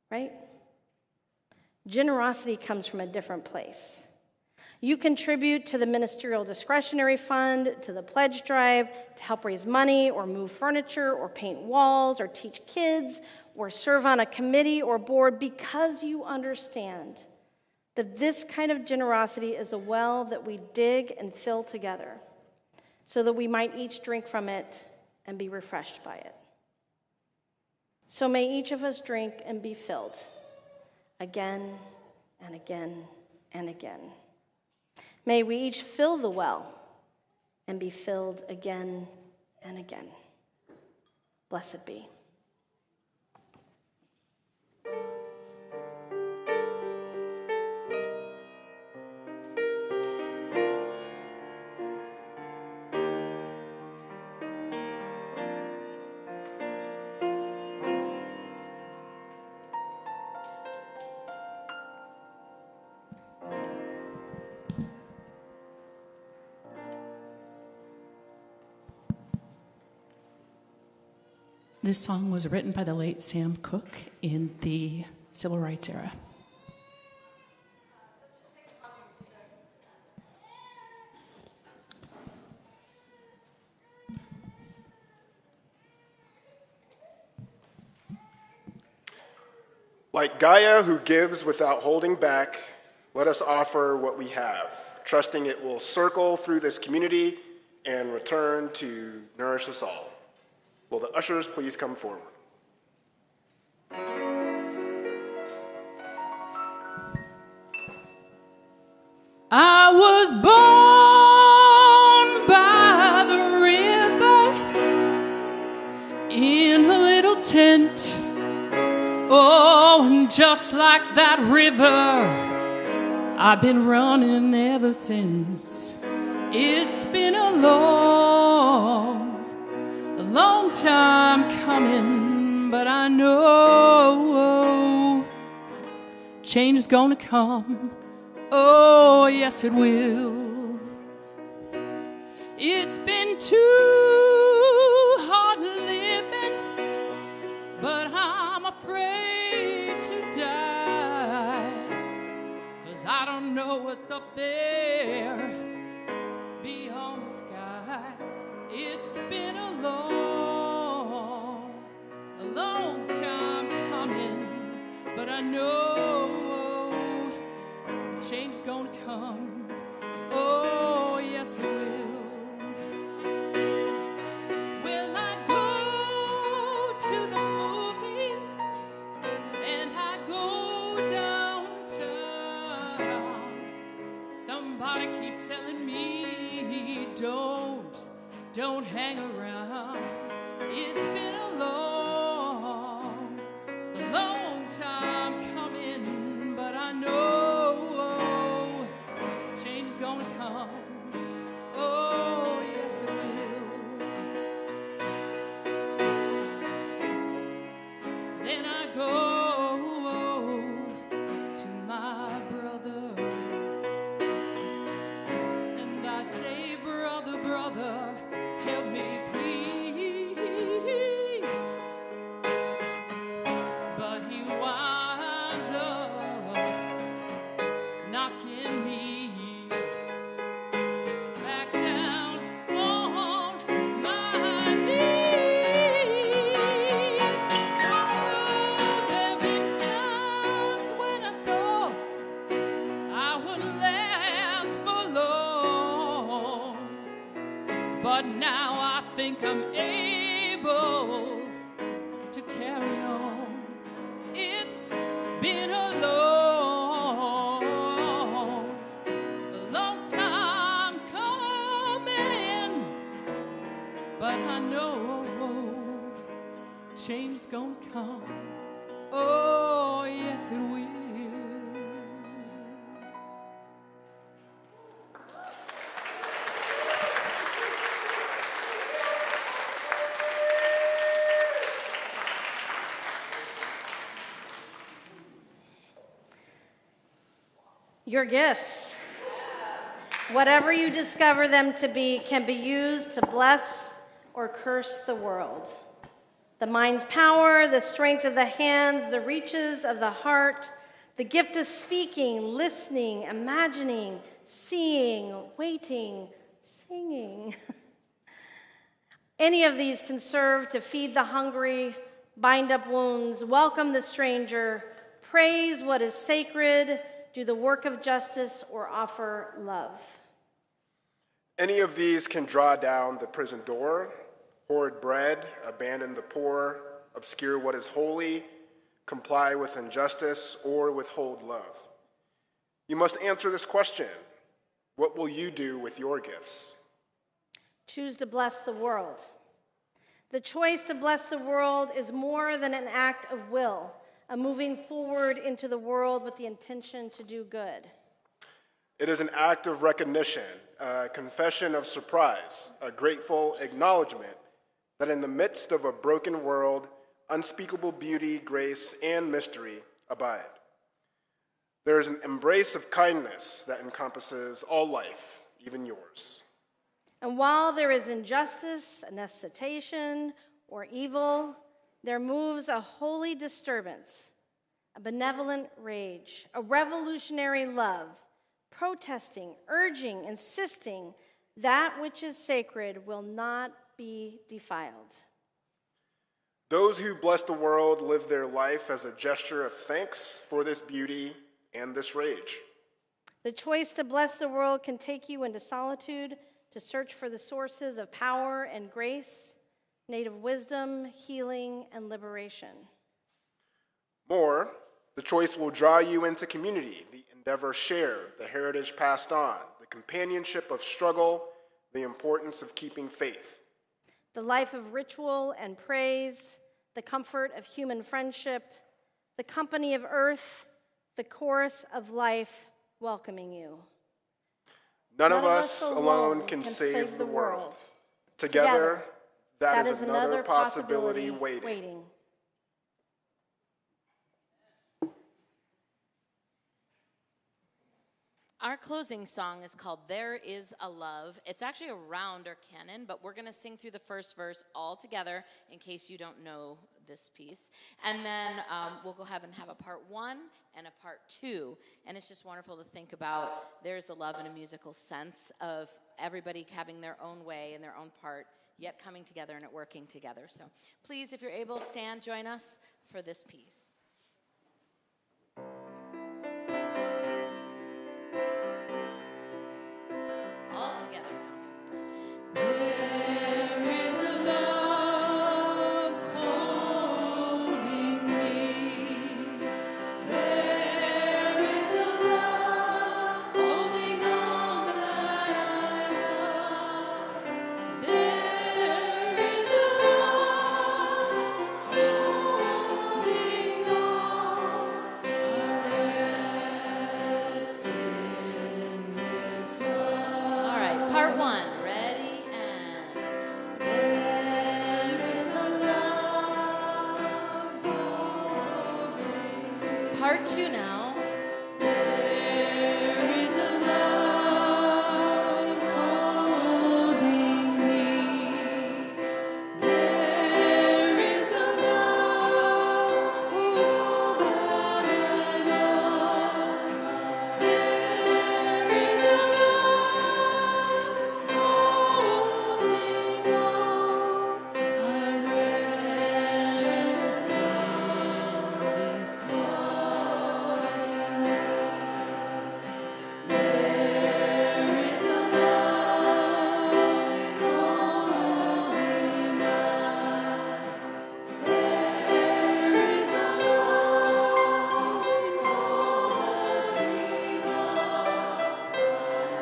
right? Generosity comes from a different place. You contribute to the ministerial discretionary fund, to the pledge drive, to help raise money or move furniture or paint walls or teach kids or serve on a committee or board because you understand that this kind of generosity is a well that we dig and fill together so that we might each drink from it and be refreshed by it. So may each of us drink and be filled again and again and again. May we each fill the well and be filled again and again. Blessed be. This song was written by the late Sam Cooke in the Civil Rights era. Like Gaia, who gives without holding back, let us offer what we have, trusting it will circle through this community and return to nourish us all. Will the ushers please come forward? was born by the river in a little tent. Oh, and just like that river, I've been running ever since. It's been a long time coming, but I know change is gonna come. Oh, yes, it will. It's been too hard living, but I'm afraid to die, 'cause I don't know what's up there beyond the sky. It's been a long time coming, but I know change is gonna come. Oh, yes, it will. Will I go to the movies and I go downtown? Somebody keep telling me don't hang around. It's been a long time coming, but I know change is gonna come. Oh, yes, it will. Then I go to my brother, and I say, brother, brother, help me please. But he winds up knocking me back down on my knees. Oh, there've been times when I thought I wouldn't last for long, but now I think I'm able to carry on. It's been a long time coming, but I know change is gonna come. Oh, yes, it will. Your gifts, whatever you discover them to be, can be used to bless or curse the world. The mind's power, the strength of the hands, the reaches of the heart, the gift of speaking, listening, imagining, seeing, waiting, singing. Any of these can serve to feed the hungry, bind up wounds, welcome the stranger, praise what is sacred, do the work of justice, or offer love. Any of these can draw down the prison door, hoard bread, abandon the poor, obscure what is holy, comply with injustice, or withhold love. You must answer this question: what will you do with your gifts? Choose to bless the world. The choice to bless the world is more than an act of will, a moving forward into the world with the intention to do good. It is an act of recognition, a confession of surprise, a grateful acknowledgement that in the midst of a broken world, unspeakable beauty, grace, and mystery abide. There is an embrace of kindness that encompasses all life, even yours. And while there is injustice, necessitation, or evil, there moves a holy disturbance, a benevolent rage, a revolutionary love, protesting, urging, insisting that which is sacred will not be defiled. Those who bless the world live their life as a gesture of thanks for this beauty and this rage. The choice to bless the world can take you into solitude to search for the sources of power and grace, native wisdom, healing, and liberation. More, the choice will draw you into community, the endeavor shared, the heritage passed on, the the companionship of struggle, the importance of keeping faith. The life of ritual and praise, the comfort of human friendship, the company of earth, the chorus of life welcoming you. None of us alone can save the world. Together, that is another possibility waiting. Our closing song is called There Is a Love. It's actually around our canon, but we're going to sing through the first verse all together in case you don't know this piece. And then we'll go ahead and have a part 1 and a part 2. And it's just wonderful to think about there's a love in a musical sense of everybody having their own way and their own part, yet coming together and it working together. So please, if you're able, stand, join us for this piece. All together now. There is a love holding me. There is a love holding on that I love. There is a love holding on. I rest in this love. All right, part 1. Ready and there is a love holding. Part 2 now. There is a love holding me. There is a love that I love. There is a love holding on. I rest in this love. There is a love holding us. There is a love holding on.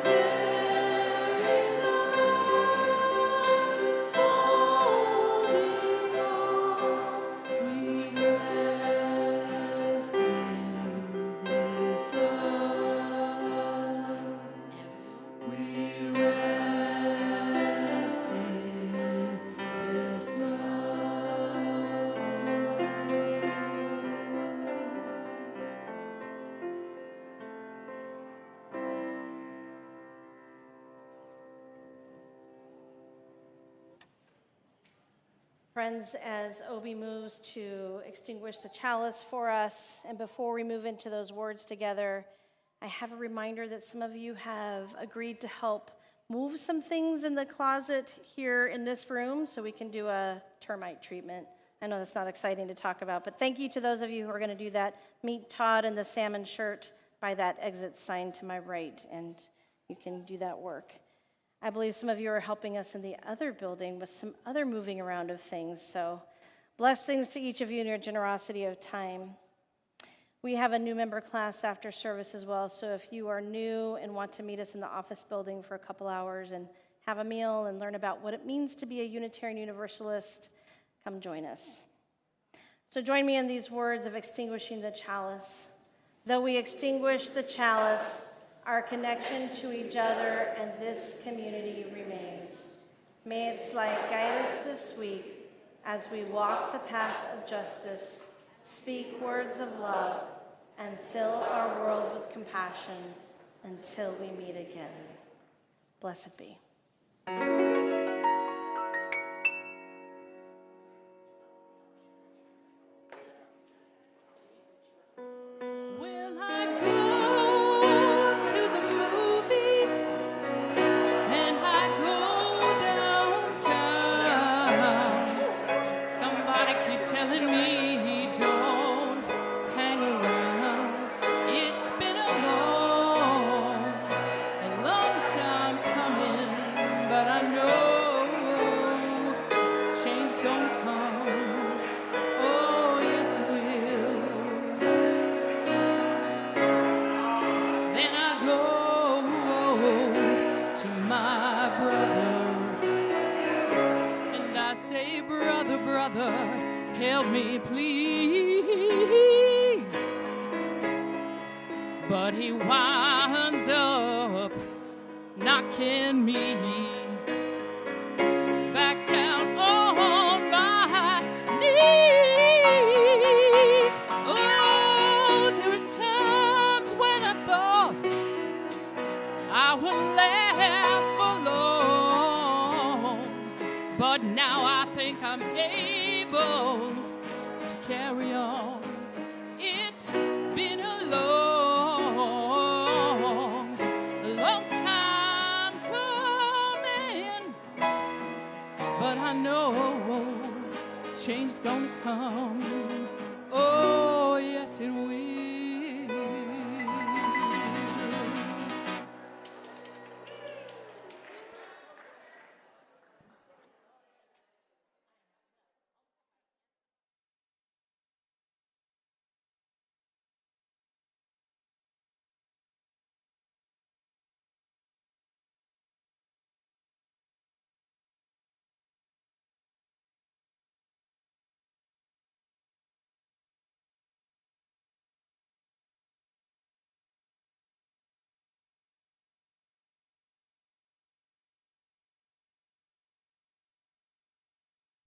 There is a stars holding on. We rest in this love. We rest in this love. Friends, as Obi moves to extinguish the chalice for us, and before we move into those words together, I have a reminder that some of you have agreed to help move some things in the closet here in this room so we can do a termite treatment. I know that's not exciting to talk about, but thank you to those of you who are going to do that. Meet Todd in the salmon shirt by that exit sign to my right, and you can do that work. I believe some of you are helping us in the other building with some other moving around of things, so blessings to each of you in your generosity of time. We have a new member class after service as well, so if you are new and want to meet us in the office building for a couple hours and have a meal and learn about what it means to be a Unitarian Universalist, come join us. So join me in these words of extinguishing the chalice. Though we extinguish the chalice, our connection to each other and this community remains. May its light guide us this week as we walk the path of justice, speak words of love, and fill our world with compassion until we meet again. Blessed be. Will I go to the movies and I go downtown? Somebody keep telling me don't hang around. It's been a long time coming. me, please. But he winds up knocking me back down on my knees. Oh, there are times when I thought I would last for long, but now I think I'm able to carry on.